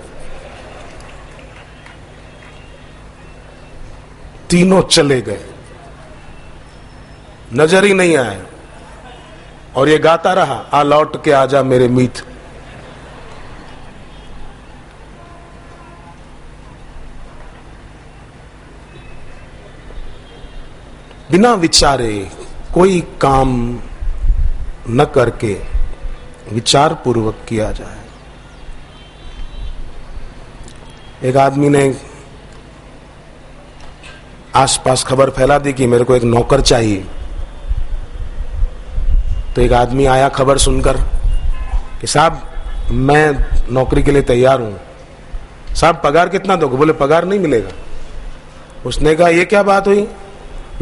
तीनों चले गए, नजर ही नहीं आए, और ये गाता रहा, आ लौट के आजा मेरे मीत। बिना विचारे कोई काम न करके विचार पूर्वक किया जाए। एक आदमी ने आसपास खबर फैला दी कि मेरे को एक नौकर चाहिए। तो एक आदमी आया खबर सुनकर कि साहब मैं नौकरी के लिए तैयार हूं, साहब पगार कितना दोगे? बोले पगार नहीं मिलेगा। उसने कहा ये क्या बात हुई,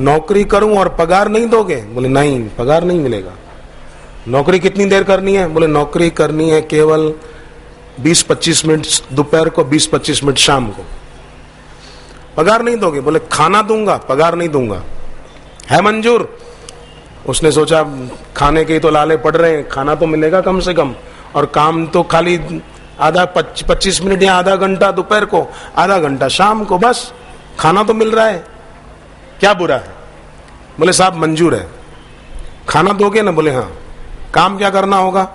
नौकरी करूं और पगार नहीं दोगे? बोले नहीं, पगार नहीं मिलेगा। नौकरी कितनी देर करनी है? बोले नौकरी करनी है केवल 20-25 मिनट दोपहर को, 20-25 मिनट शाम को। पगार नहीं दोगे? बोले खाना दूंगा, पगार नहीं दूंगा। है मंजूर? उसने सोचा खाने के ही तो लाले पड़ रहे हैं, खाना तो मिलेगा कम से कम, और काम तो खाली आधा 25 मिनट या आधा घंटा दोपहर को, आधा घंटा शाम को, बस खाना तो मिल रहा है, क्या बुरा है? बोले साहब मंजूर है। खाना दोगे ना? बोले हाँ। काम क्या करना होगा?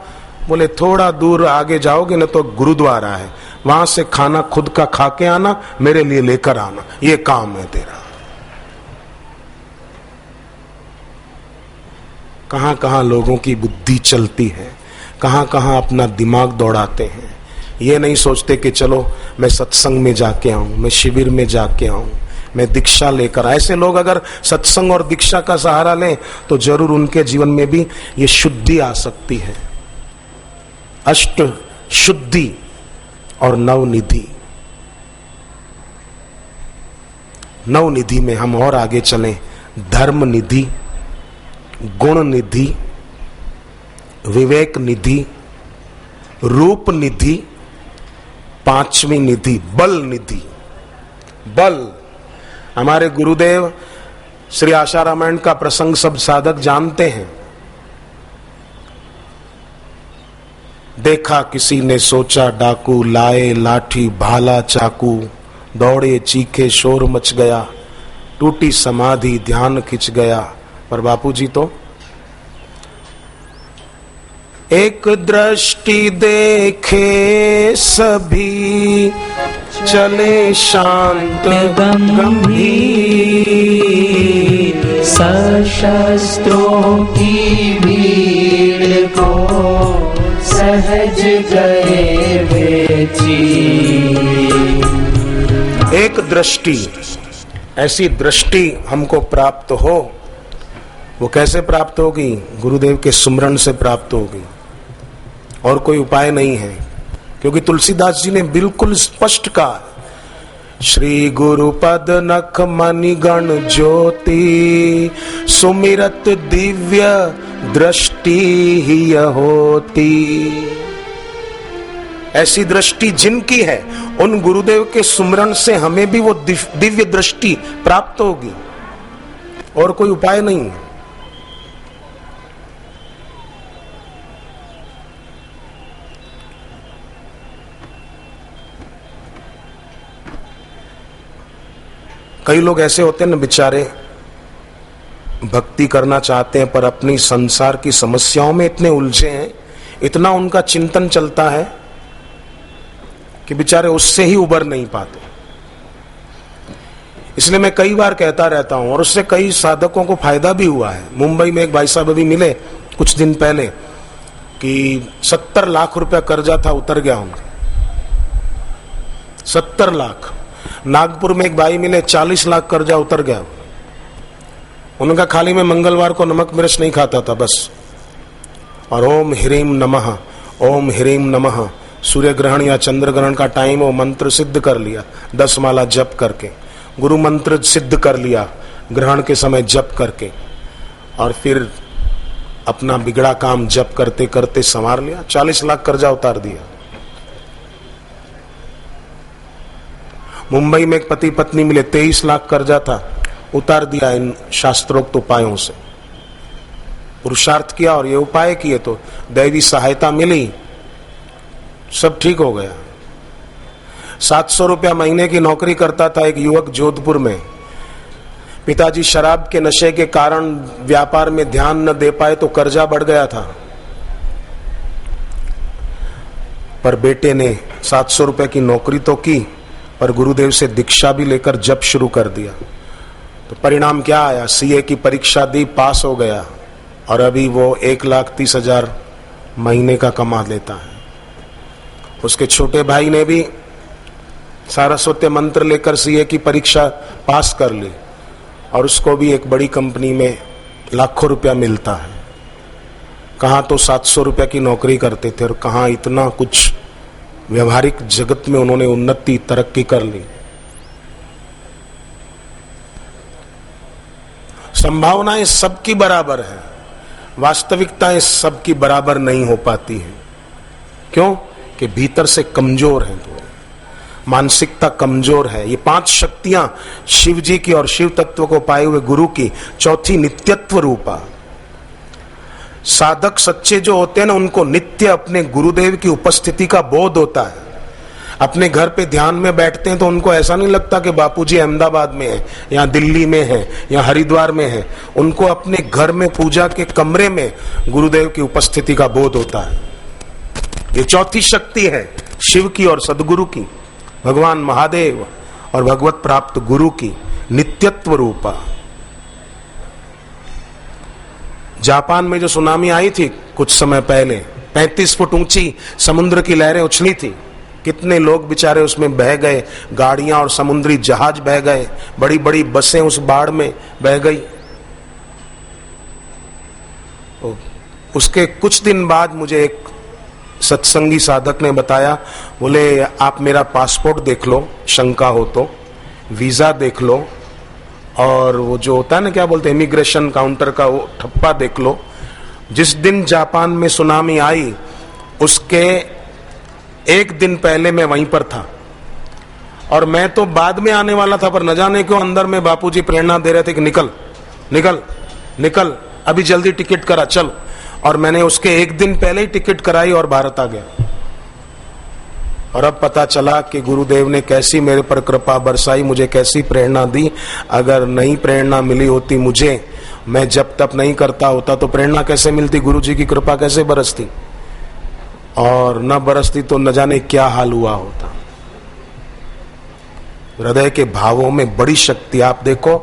बोले थोड़ा दूर आगे जाओगे ना तो गुरुद्वारा है, वहां से खाना खुद का खा के आना, मेरे लिए लेकर आना, ये काम है तेरा। कहां कहां लोगों की बुद्धि चलती है, कहां कहां अपना दिमाग दौड़ाते हैं। ये नहीं सोचते कि चलो मैं सत्संग में जाके आऊं, मैं शिविर में जाके आऊं, मैं दीक्षा लेकर। ऐसे लोग अगर सत्संग और दीक्षा का सहारा लें तो जरूर उनके जीवन में भी ये शुद्धि आ सकती है। अष्ट शुद्धि और नवनिधि। नवनिधि में हम और आगे चलें, धर्म निधि, गुण निधि, विवेक निधि, रूप निधि, पांचवी निधि बल निधि। बल, हमारे गुरुदेव श्री आशा रामायण का प्रसंग सब साधक जानते हैं। देखा किसी ने सोचा डाकू, लाए लाठी भाला चाकू, दौड़े चीखे शोर मच गया, टूटी समाधि ध्यान खिंच गया। पर बापूजी तो एक दृष्टि देखे सभी, चले शांत गंभीर, सशस्त्रों की भीड़ को सहज गए बेची। एक दृष्टि, ऐसी दृष्टि हमको प्राप्त हो, वो कैसे प्राप्त होगी? गुरुदेव के सुमरण से प्राप्त होगी, और कोई उपाय नहीं है। क्योंकि तुलसीदास जी ने बिल्कुल स्पष्ट कहा, श्री गुरु पद नख मणिगण ज्योति, सुमिरत दिव्य दृष्टि ही होती। ऐसी दृष्टि जिनकी है, उन गुरुदेव के सुमरण से हमें भी वो दिव्य दृष्टि प्राप्त होगी, और कोई उपाय नहीं है। कई लोग ऐसे होते हैं ना बेचारे, भक्ति करना चाहते हैं पर अपनी संसार की समस्याओं में इतने उलझे हैं, इतना उनका चिंतन चलता है कि बेचारे उससे ही उबर नहीं पाते। इसलिए मैं कई बार कहता रहता हूं, और उससे कई साधकों को फायदा भी हुआ है। मुंबई में एक भाई साहब अभी मिले कुछ दिन पहले कि 70 लाख रुपया कर्जा था, उतर गया उनका, 70 लाख। नागपुर में एक भाई मिले, 40 लाख कर्जा उतर गया उनका। खाली में मंगलवार को नमक मिर्च नहीं खाता था बस, और ओम ह्रीम नमः, ओम ह्रीम नमः, सूर्य ग्रहण या चंद्र ग्रहण का टाइम वो मंत्र सिद्ध कर लिया, 10 माला जप करके, गुरु मंत्र सिद्ध कर लिया ग्रहण के समय जप करके, और फिर अपना बिगड़ा काम जप करते करते संवार लिया, 40 लाख कर्जा उतार दिया। मुंबई में एक पति पत्नी मिले, 23 लाख कर्जा था, उतार दिया इन शास्त्रोक्त उपायों से। पुरुषार्थ किया और ये उपाय किए तो दैवी सहायता मिली, सब ठीक हो गया। 700 रुपया महीने की नौकरी करता था एक युवक जोधपुर में। पिताजी शराब के नशे के कारण व्यापार में ध्यान न दे पाए तो कर्जा बढ़ गया था, पर बेटे ने 700 रुपए की नौकरी तो की, पर गुरुदेव से दीक्षा भी लेकर जप शुरू कर दिया। तो परिणाम क्या आया? सीए की परीक्षा दी, पास हो गया और अभी वो 1,30,000 महीने का कमा लेता है। उसके छोटे भाई ने भी सारस्वती मंत्र लेकर सीए की परीक्षा पास कर ली और उसको भी एक बड़ी कंपनी में लाखों रुपया मिलता है। कहाँ तो 700 रुपया की नौकरी करते थे और कहाँ इतना कुछ व्यवहारिक जगत में उन्होंने उन्नति तरक्की कर ली। संभावनाएं सबकी बराबर है, वास्तविकताएं सबकी बराबर नहीं हो पाती हैं। क्यों? कि भीतर से कमजोर हैं, तो मानसिकता कमजोर है। ये 5 शक्तियां शिव जी की और शिव तत्व को पाए हुए गुरु की, चौथी नित्यत्व रूपा। साधक सच्चे जो होते हैं ना, उनको नित्य अपने गुरुदेव की उपस्थिति का बोध होता है। अपने घर पे ध्यान में बैठते हैं तो उनको ऐसा नहीं लगता कि बापूजी अहमदाबाद में है या दिल्ली में है या हरिद्वार में है। उनको अपने घर में पूजा के कमरे में गुरुदेव की उपस्थिति का बोध होता है। ये चौथी शक्ति है शिव की और सदगुरु की, भगवान महादेव और भगवत प्राप्त गुरु की नित्यत्व रूपा। जापान में जो सुनामी आई थी कुछ समय पहले, 35 फुट ऊंची समुद्र की लहरें उछली थी। कितने लोग बेचारे उसमें बह गए, गाड़ियां और समुद्री जहाज बह गए, बड़ी बड़ी बसें उस बाढ़ में बह गई। उसके कुछ दिन बाद मुझे एक सत्संगी साधक ने बताया, बोले आप मेरा पासपोर्ट देख लो, शंका हो तो वीजा देख लो, और वो जो होता है ना, क्या बोलते हैं, इमिग्रेशन काउंटर का वो ठप्पा देख लो। जिस दिन जापान में सुनामी आई उसके एक दिन पहले मैं वहीं पर था और मैं तो बाद में आने वाला था, पर न जाने क्यों अंदर में बापूजी प्रेरणा दे रहे थे कि निकल निकल निकल, अभी जल्दी टिकट करा, चल। और मैंने उसके एक दिन पहले ही टिकट कराई और भारत आ गया। और अब पता चला कि गुरुदेव ने कैसी मेरे पर कृपा बरसाई, मुझे कैसी प्रेरणा दी। अगर नहीं प्रेरणा मिली होती मुझे, मैं जब तप नहीं करता होता, तो प्रेरणा कैसे मिलती, गुरु जी की कृपा कैसे बरसती, और न बरसती तो न जाने क्या हाल हुआ होता। हृदय के भावों में बड़ी शक्ति। आप देखो,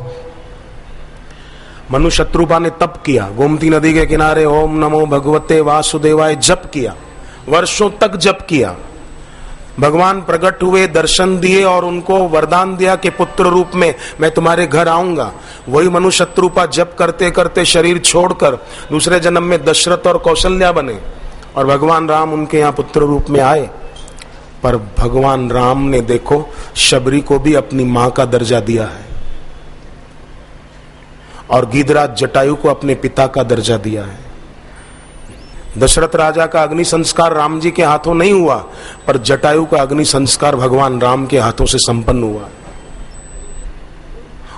मनु शत्रुपा ने तप किया, गोमती नदी के किनारे ओम नमो भगवते वासुदेवाय जप किया, वर्षों तक जप किया। भगवान प्रकट हुए, दर्शन दिए और उनको वरदान दिया कि पुत्र रूप में मैं तुम्हारे घर आऊंगा। वही मनु शत्रुपा जप करते करते शरीर छोड़कर दूसरे जन्म में दशरथ और कौशल्या बने और भगवान राम उनके यहाँ पुत्र रूप में आए। पर भगवान राम ने देखो शबरी को भी अपनी मां का दर्जा दिया है और गीधराज जटायु को अपने पिता का दर्जा दिया है। दशरथ राजा का अग्नि संस्कार राम जी के हाथों नहीं हुआ, पर जटायु का अग्नि संस्कार भगवान राम के हाथों से संपन्न हुआ।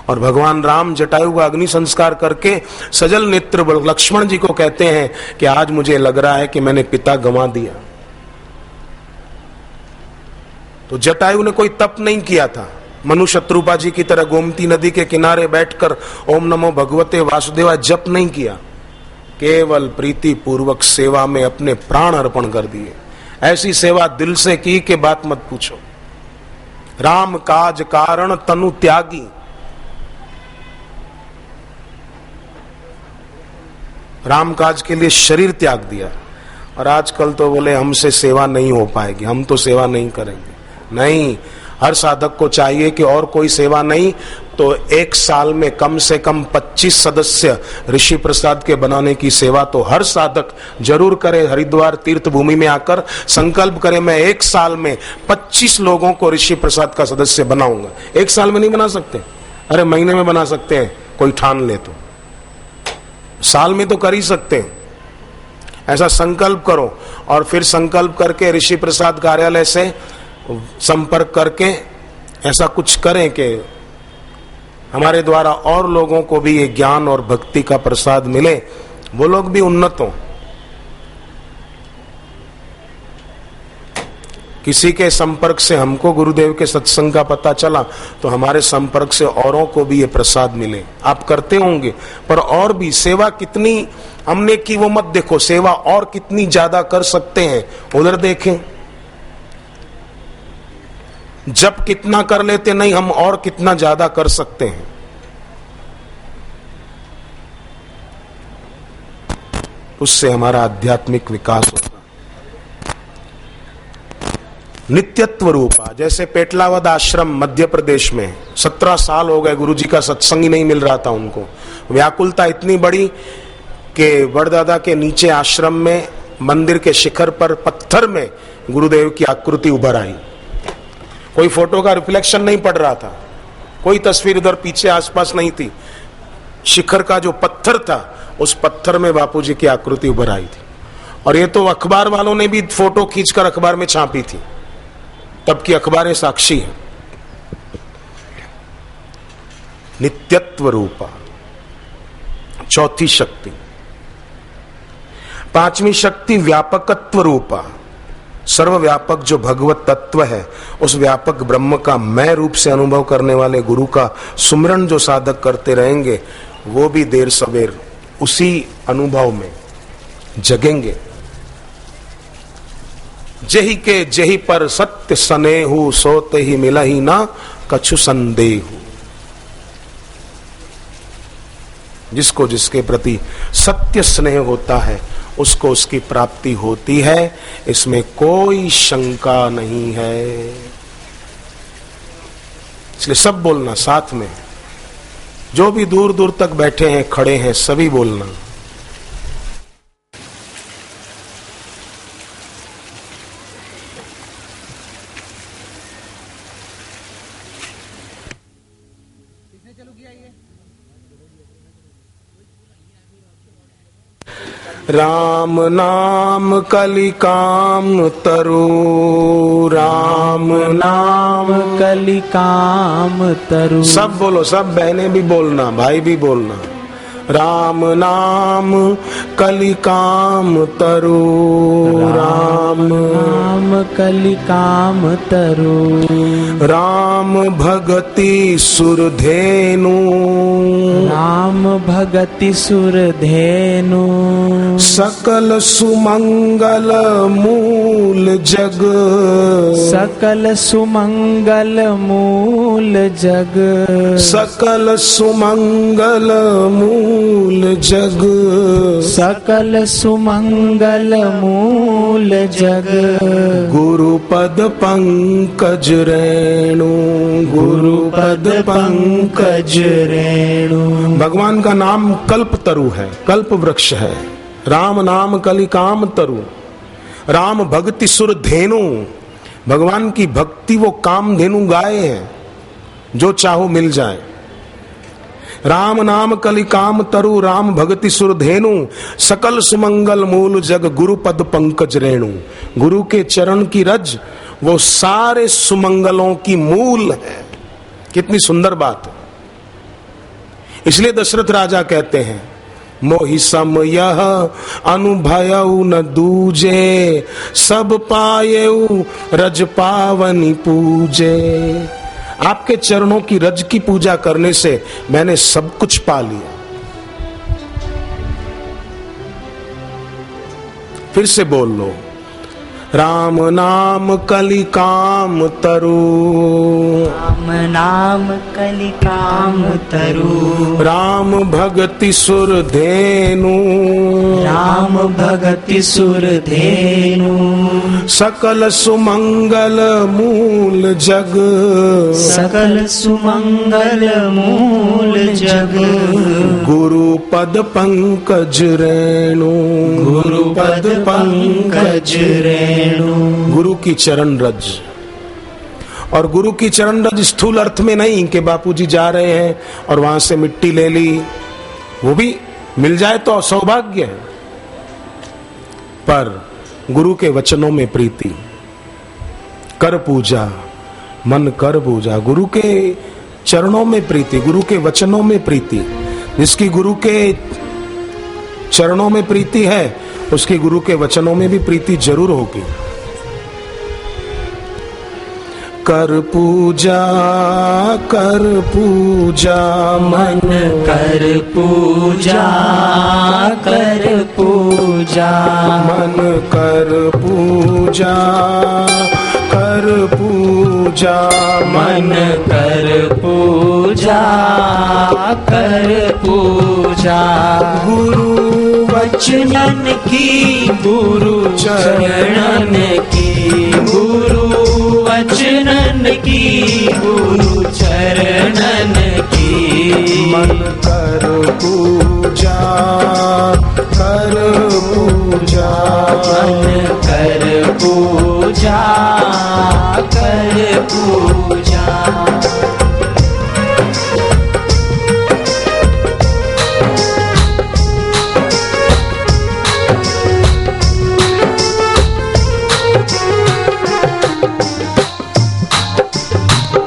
और भगवान राम जटायु का अग्नि संस्कार करके सजल नेत्र लक्ष्मण जी को कहते हैं कि आज मुझे लग रहा है कि मैंने पिता गंवा दिया। तो जटायु ने कोई तप नहीं किया था, मनु शत्रुपा जी की तरह गोमती नदी के किनारे बैठकर ओम नमो भगवते वासुदेवाय जप नहीं किया, केवल प्रीति पूर्वक सेवा में अपने प्राण अर्पण कर दिए। ऐसी सेवा दिल से की कि बात मत पूछो। राम काज कारण तनु त्यागी, राम काज के लिए शरीर त्याग दिया। और आजकल तो बोले हमसे सेवा नहीं हो पाएगी, हम तो सेवा नहीं करेंगे। नहीं, हर साधक को चाहिए कि और कोई सेवा नहीं तो एक साल में कम से कम 25 सदस्य ऋषि प्रसाद के बनाने की सेवा तो हर साधक जरूर करे। हरिद्वार तीर्थ भूमि में आकर संकल्प करे, मैं एक साल में 25 लोगों को ऋषि प्रसाद का सदस्य बनाऊंगा। एक साल में नहीं बना सकते, अरे महीने में बना सकते हैं, कोई ठान ले तो। साल में तो कर ही सकते हैं। ऐसा संकल्प करो और फिर संकल्प करके ऋषि प्रसाद कार्यालय से संपर्क करके ऐसा कुछ करें कि हमारे द्वारा और लोगों को भी ये ज्ञान और भक्ति का प्रसाद मिले, वो लोग भी उन्नत हों। किसी के संपर्क से हमको गुरुदेव के सत्संग का पता चला तो हमारे संपर्क से औरों को भी ये प्रसाद मिले। आप करते होंगे, पर और भी सेवा कितनी हमने की वो मत देखो, सेवा और कितनी ज्यादा कर सकते हैं उधर देखें। जब कितना कर लेते नहीं, हम और कितना ज्यादा कर सकते हैं। उससे हमारा आध्यात्मिक विकास होता। नित्यत्व रूपा, जैसे पेटलावद आश्रम मध्य प्रदेश में 17 साल हो गए गुरुजी का सत्संग ही नहीं मिल रहा था उनको। व्याकुलता इतनी बड़ी कि बड़दादा के नीचे आश्रम में मंदिर के शिखर पर पत्थर में गुरुदेव की आकृति उभर आई। कोई फोटो का रिफ्लेक्शन नहीं पड़ रहा था, कोई तस्वीर उधर पीछे आसपास नहीं थी। शिखर का जो पत्थर था, उस पत्थर में बापूजी की आकृति उभर आई थी। और ये तो अखबार वालों ने भी फोटो खींचकर अखबार में छापी थी, तब की अखबारें साक्षी हैं। नित्यत्व रूपा, चौथी शक्ति। पांचवी शक्ति व्यापकत्व रूपा, सर्वव्यापक जो भगवत तत्व है, उस व्यापक ब्रह्म का मैं रूप से अनुभव करने वाले गुरु का सुमिरन जो साधक करते रहेंगे, वो भी देर सवेर उसी अनुभव में जगेंगे। जही के जही पर सत्य स्नेहु, सोते ही मिला ही ना कछु संदेहु। जिसको जिसके प्रति सत्य स्नेह होता है, उसको उसकी प्राप्ति होती है, इसमें कोई शंका नहीं है। इसलिए सब बोलना साथ में, जो भी दूर दूर तक बैठे हैं, खड़े हैं, सभी बोलना। राम नाम कलि काम तरु, राम नाम कलि काम तरु। सब बोलो, सब बहनें भी बोलना, भाई भी बोलना। राम नाम कलि काम तरु, राम नाम कलि काम तरु। राम भगति सुरधेनु, राम भगति सुरधेनु। सकल सुमंगल मूल जग, सकल सुमंगल मूल जग। सकल सुमंगल मूल जग, सकल सुमंगल मूल जग। गुरु पद पंकज रेणु, गुरु पद पंकज रेणु। भगवान का नाम कल्प तरु है, कल्प वृक्ष है। राम नाम कलि काम तरु। राम भक्ति सुर धेनु, भगवान की भक्ति वो काम धेनु गाय है, जो चाहो मिल जाए। राम नाम कलि काम तरु, राम भगति सुर धेनु। सकल सुमंगल मूल जग, गुरु पद पंकज रेणु। गुरु के चरण की रज वो सारे सुमंगलों की मूल है। कितनी सुंदर बात है। इसलिए दशरथ राजा कहते हैं, मोहि सम यह अनुभयउ न दूजे, सब पायउ रज पावनी पूजे। आपके चरणों की रज की पूजा करने से मैंने सब कुछ पा लिया। फिर से बोल लो, राम नाम कलि काम तरु, राम नाम कलि काम तरु। राम भगति सुर धेनु, राम भगति सुर धेनु। सकल सुमंगल मूल जग, सकल सुमंगल मूल जग। गुरु पद पंकज रेणु, गुरु पद पंकज रेणु। गुरु की चरण रज। और गुरु की चरण रज स्थूल अर्थ में नहीं कि बापूजी जा रहे हैं और वहां से मिट्टी ले ली, वो भी मिल जाए तो सौभाग्य है, पर गुरु के वचनों में प्रीति, कर पूजा, मन कर पूजा। गुरु के चरणों में प्रीति, गुरु के वचनों में प्रीति। जिसकी गुरु के चरणों में प्रीति है उसकी गुरु के वचनों में भी प्रीति जरूर होगी। कर पूजा मन कर पूजा, कर पूजा मन कर पूजा, कर पूजा मन कर पूजा, कर पूजा गुरु वचनन की, गुरु चरणन की, गुरु वचनन की, गुरु चरणन की। मन कर पूजा, कर पूजा, मन कर पूजा, कर पूजा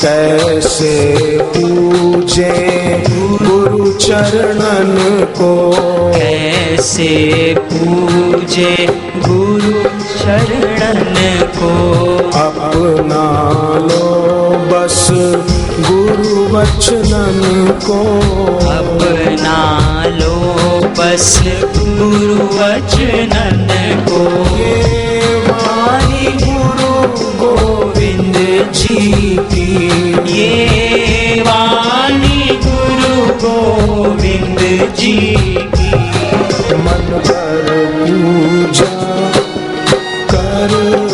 कैसे पूजे गुरु चरणन को, कैसे पूजे गुरु चरणन को। अपना लो बस गुरु वचनन को, अपना लो बस गुरु वचनन को। ये वाणी गुरु गोविंद जी की, ये वाणी गुरु गोविंद जी की। मन कर पूजा, कर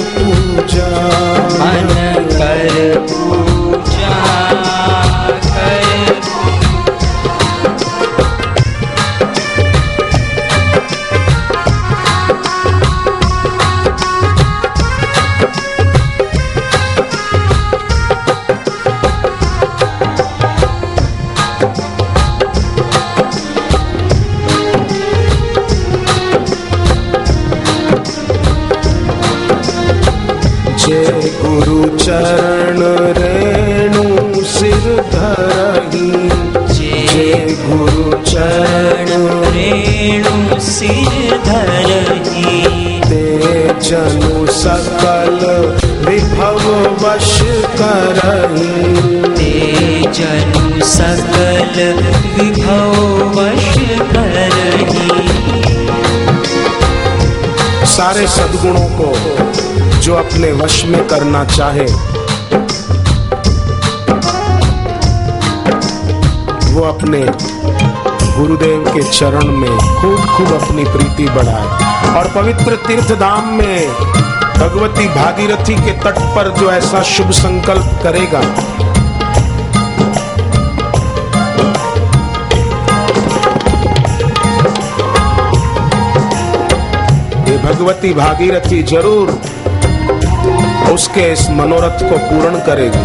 पूजा, मन कर पूजा, कर जय गुरु चरण रेणु सिर धरही, जय गुरु चरण रेणु सिर धरही। ते जनु सकल विभव वश करही, ते जनु सकल विभव वश करही। सारे सद्गुणों को जो अपने वश में करना चाहे वो अपने गुरुदेव के चरण में खूब खूब अपनी प्रीति बढ़ाए। और पवित्र तीर्थ धाम में भगवती भागीरथी के तट पर जो ऐसा शुभ संकल्प करेगा, ये भगवती भागीरथी जरूर उसके इस मनोरथ को पूर्ण करेगी।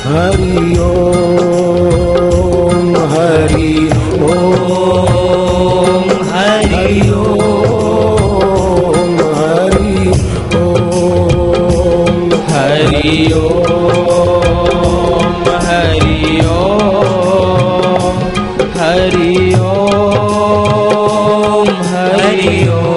हरि ओम, हरि ओम, हरि ओम, हरि ओम, हरि ओम, हरि ओम, हरि ओम, हरि ओम।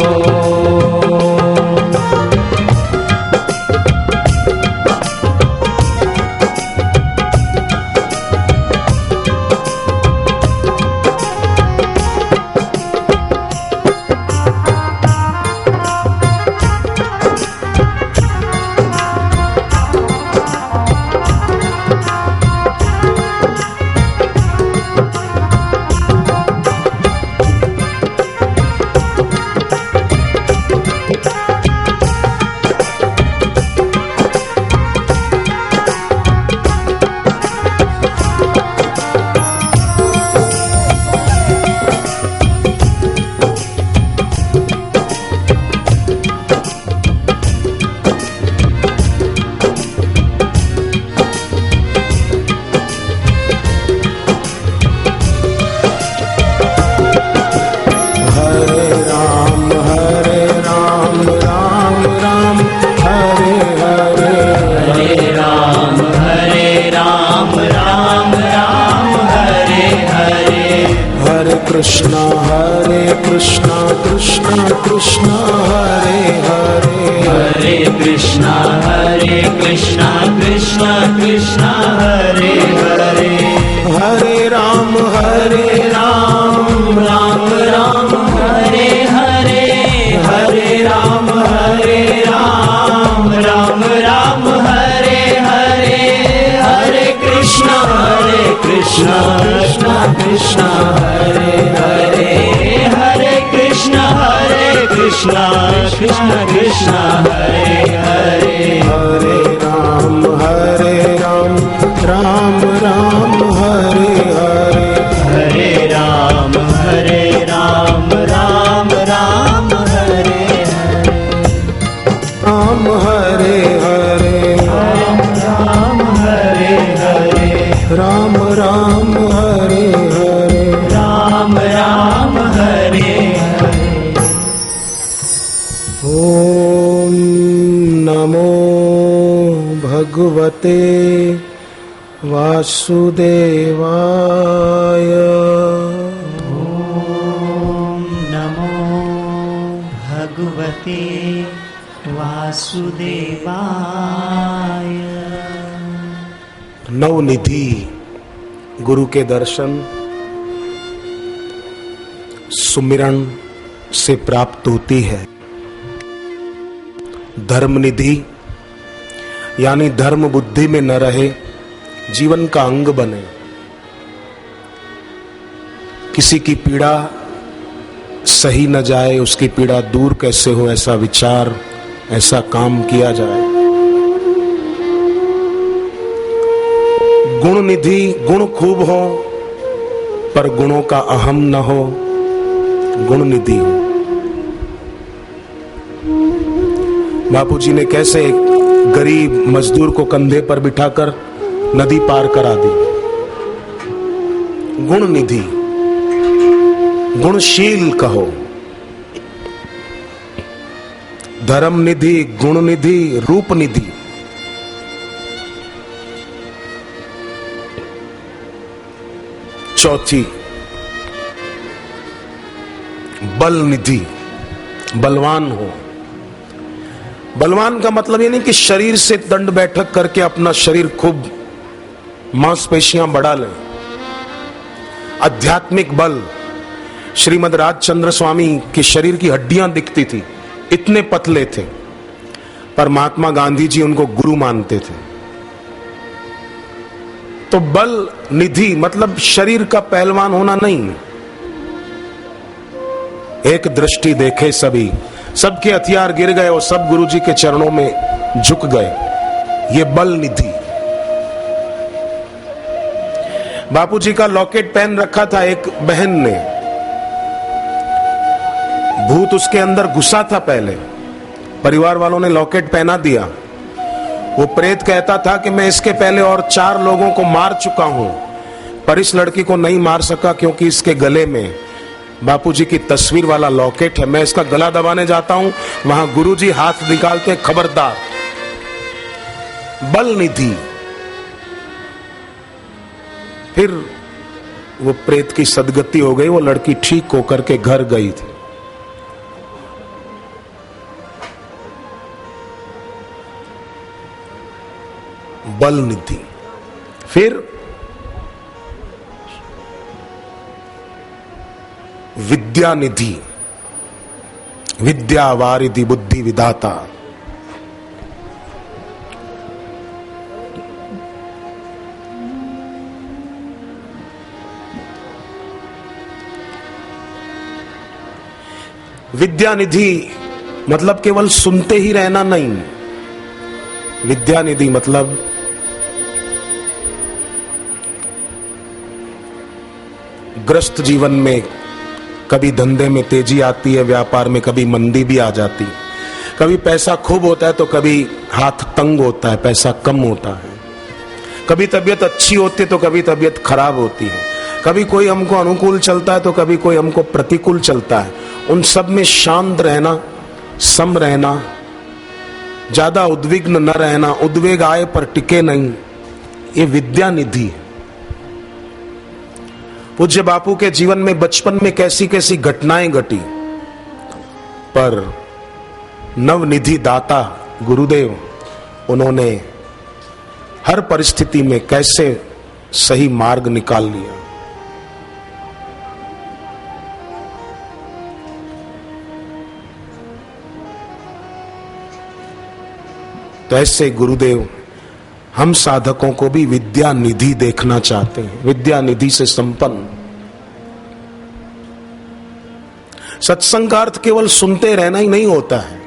कृष्णा कृष्णा कृष्णा हरे हरे, हरे राम राम राम हरे हरे, हरे राम राम राम हरे हरे, हरे कृष्णा कृष्णा कृष्णा हरे हरे, हरे कृष्णा कृष्णा कृष्णा हरे हरे, हरे राम राम राम हरे हरे, हरे राम राम राम हरे हरे, राम हरे हरे, राम हरे हरे, राम राम हरे हरे, राम हरे हरे। ओम नमो भगवते वासुदेवाय। ओम नमो भगवते वासुदेवाय। नवनिधि गुरु के दर्शन सुमिरन से प्राप्त होती है। धर्म निधि यानी धर्म बुद्धि में न रहे, जीवन का अंग बने। किसी की पीड़ा सही न जाए, उसकी पीड़ा दूर कैसे हो, ऐसा विचार, ऐसा काम किया जाए। गुण निधि, गुण खूब हो पर गुणों का अहम न हो, गुण निधि हो। बापूजी ने कैसे एक गरीब मजदूर को कंधे पर बिठाकर नदी पार करा दी। गुण निधि, गुणशील कहो। धर्म निधि, गुण निधि, रूप निधि। चौथी बल निधि, बलवान हो। बलवान का मतलब ये नहीं कि शरीर से दंड बैठक करके अपना शरीर खूब मांसपेशियां बढ़ा लें। आध्यात्मिक बल, श्रीमद राजचंद्र स्वामी के शरीर की हड्डियां दिखती थी, इतने पतले थे, पर महात्मा गांधी जी उनको गुरु मानते थे। तो बल निधि मतलब शरीर का पहलवान होना नहीं। एक दृष्टि देखे सभी, सबके हथियार गिर गए और सब गुरुजी के चरणों में झुक गए। ये बल निधि। बापूजी का लॉकेट पहन रखा था एक बहन ने, भूत उसके अंदर घुसा था पहले, परिवार वालों ने लॉकेट पहना दिया। वो प्रेत कहता था कि मैं इसके पहले और 4 लोगों को मार चुका हूं, पर इस लड़की को नहीं मार सका क्योंकि इसके गले में बापूजी की तस्वीर वाला लॉकेट है। मैं इसका गला दबाने जाता हूं, वहां गुरुजी हाथ निकालते, खबरदार। बल निधि। फिर वो प्रेत की सदगति हो गई, वो लड़की ठीक होकर के घर गई थी। बल निधि। फिर विद्या निधि, विद्या वारिधि, बुद्धि विधाता। विद्या निधि मतलब केवल सुनते ही रहना नहीं। विद्या निधि मतलब ग्रस्त जीवन में कभी धंधे में तेजी आती है, व्यापार में कभी मंदी भी आ जाती, कभी पैसा खूब होता है तो कभी हाथ तंग होता है, पैसा कम होता है, कभी तबीयत अच्छी होती है तो कभी तबीयत खराब होती है, कभी कोई हमको अनुकूल चलता है तो कभी कोई हमको प्रतिकूल चलता है। उन सब में शांत रहना, सम रहना, ज्यादा उद्विग्न न रहना, उद्वेग आए पर टिके नहीं, ये विद्या निधि है। पूज्य बापू के जीवन में बचपन में कैसी कैसी घटनाएं घटी, पर नवनिधि दाता गुरुदेव उन्होंने हर परिस्थिति में कैसे सही मार्ग निकाल लिया। तो ऐसे गुरुदेव हम साधकों को भी विद्या निधि देखना चाहते हैं, विद्या निधि से संपन्न। सत्संग का अर्थ केवल सुनते रहना ही नहीं होता है।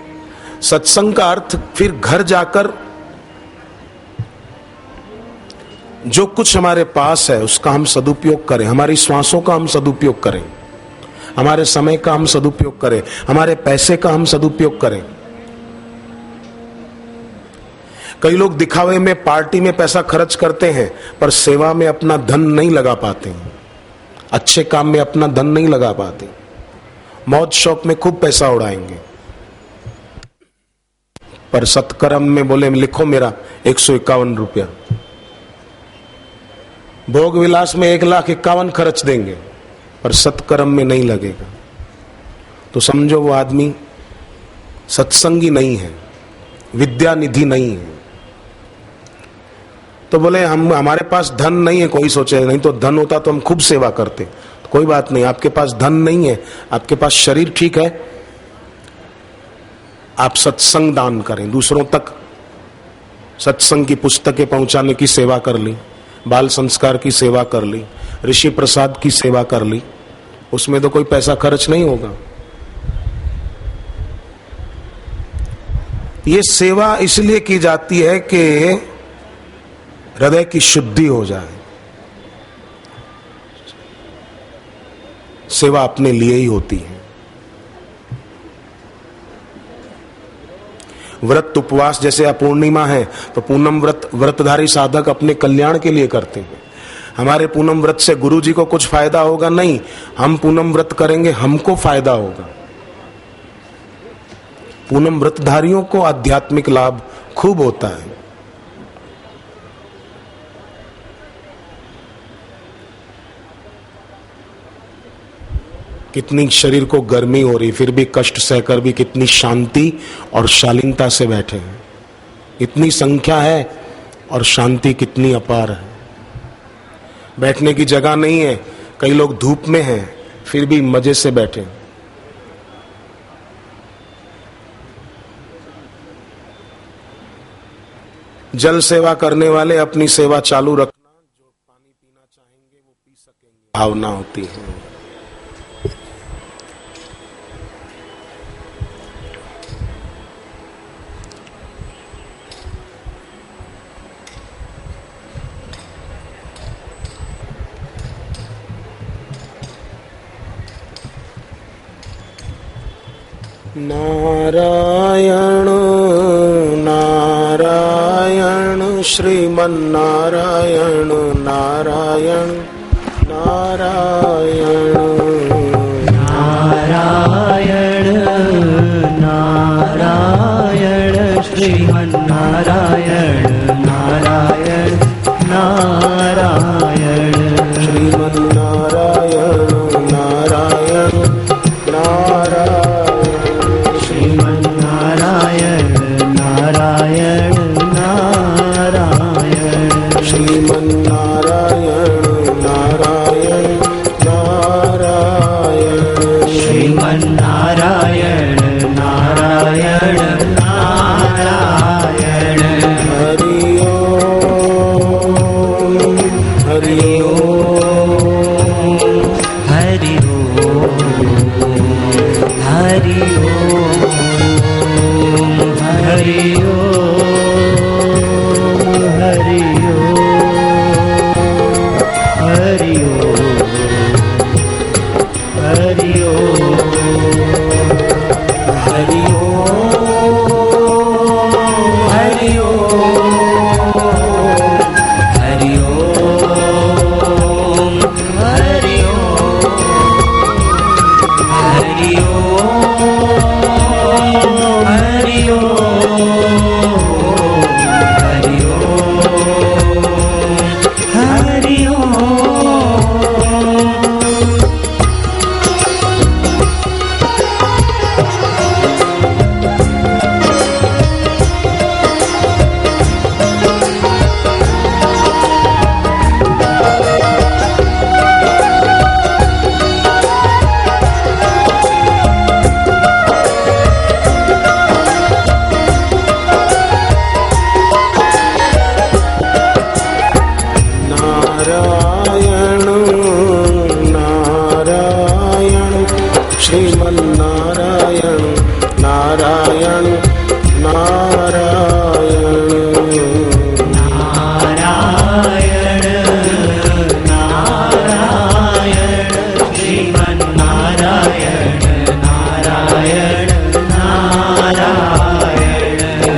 सत्संग का अर्थ फिर घर जाकर जो कुछ हमारे पास है उसका हम सदुपयोग करें, हमारी श्वासों का हम सदुपयोग करें, हमारे समय का हम सदुपयोग करें, हमारे पैसे का हम सदुपयोग करें। कई लोग दिखावे में पार्टी में पैसा खर्च करते हैं पर सेवा में अपना धन नहीं लगा पाते हैं, अच्छे काम में अपना धन नहीं लगा पाते, मौज शौक में खूब पैसा उड़ाएंगे पर सत्कर्म में बोले लिखो मेरा 151 रुपया, भोग विलास में 1,51,000 खर्च देंगे पर सत्कर्म में नहीं लगेगा। तो समझो वो आदमी सत्संगी नहीं है, विद्या निधि नहीं है। तो बोले हमारे पास धन नहीं है, कोई सोचे नहीं तो धन होता तो हम खूब सेवा करते। तो कोई बात नहीं, आपके पास धन नहीं है, आपके पास शरीर ठीक है, आप सत्संग दान करें, दूसरों तक सत्संग की पुस्तकें पहुंचाने की सेवा कर ली, बाल संस्कार की सेवा कर ली, ऋषि प्रसाद की सेवा कर ली, उसमें तो कोई पैसा खर्च नहीं होगा। ये सेवा इसलिए की जाती है कि हृदय की शुद्धि हो जाए। सेवा अपने लिए ही होती है। व्रत उपवास जैसे पूर्णिमा है तो पूनम व्रतधारी साधक अपने कल्याण के लिए करते हैं। हमारे पूनम व्रत से गुरु जी को कुछ फायदा होगा नहीं, हम पूनम व्रत करेंगे हमको फायदा होगा। पूनम व्रतधारियों को आध्यात्मिक लाभ खूब होता है। कितनी शरीर को गर्मी हो रही फिर भी कष्ट सहकर भी कितनी शांति और शालीनता से बैठे हैं। इतनी संख्या है और शांति कितनी अपार है। बैठने की जगह नहीं है, कई लोग धूप में हैं फिर भी मजे से बैठे। जल सेवा करने वाले अपनी सेवा चालू रखना, जो पानी पीना चाहेंगे वो पी सकेंगे, भावना होती है। नारायण नारायण श्रीमन्नारायण नारायण नारायण नारायण नारायण श्रीमन्नारायण नारायण नारायण श्रीमन्नारायण नारायण नारायण श्रीमन्नारायण नारायण नारायण श्रीमन्नारायण नारायण नारायण श्रीमन्नारायण नारायण नारायण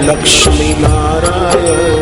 लक्ष्मी नारायण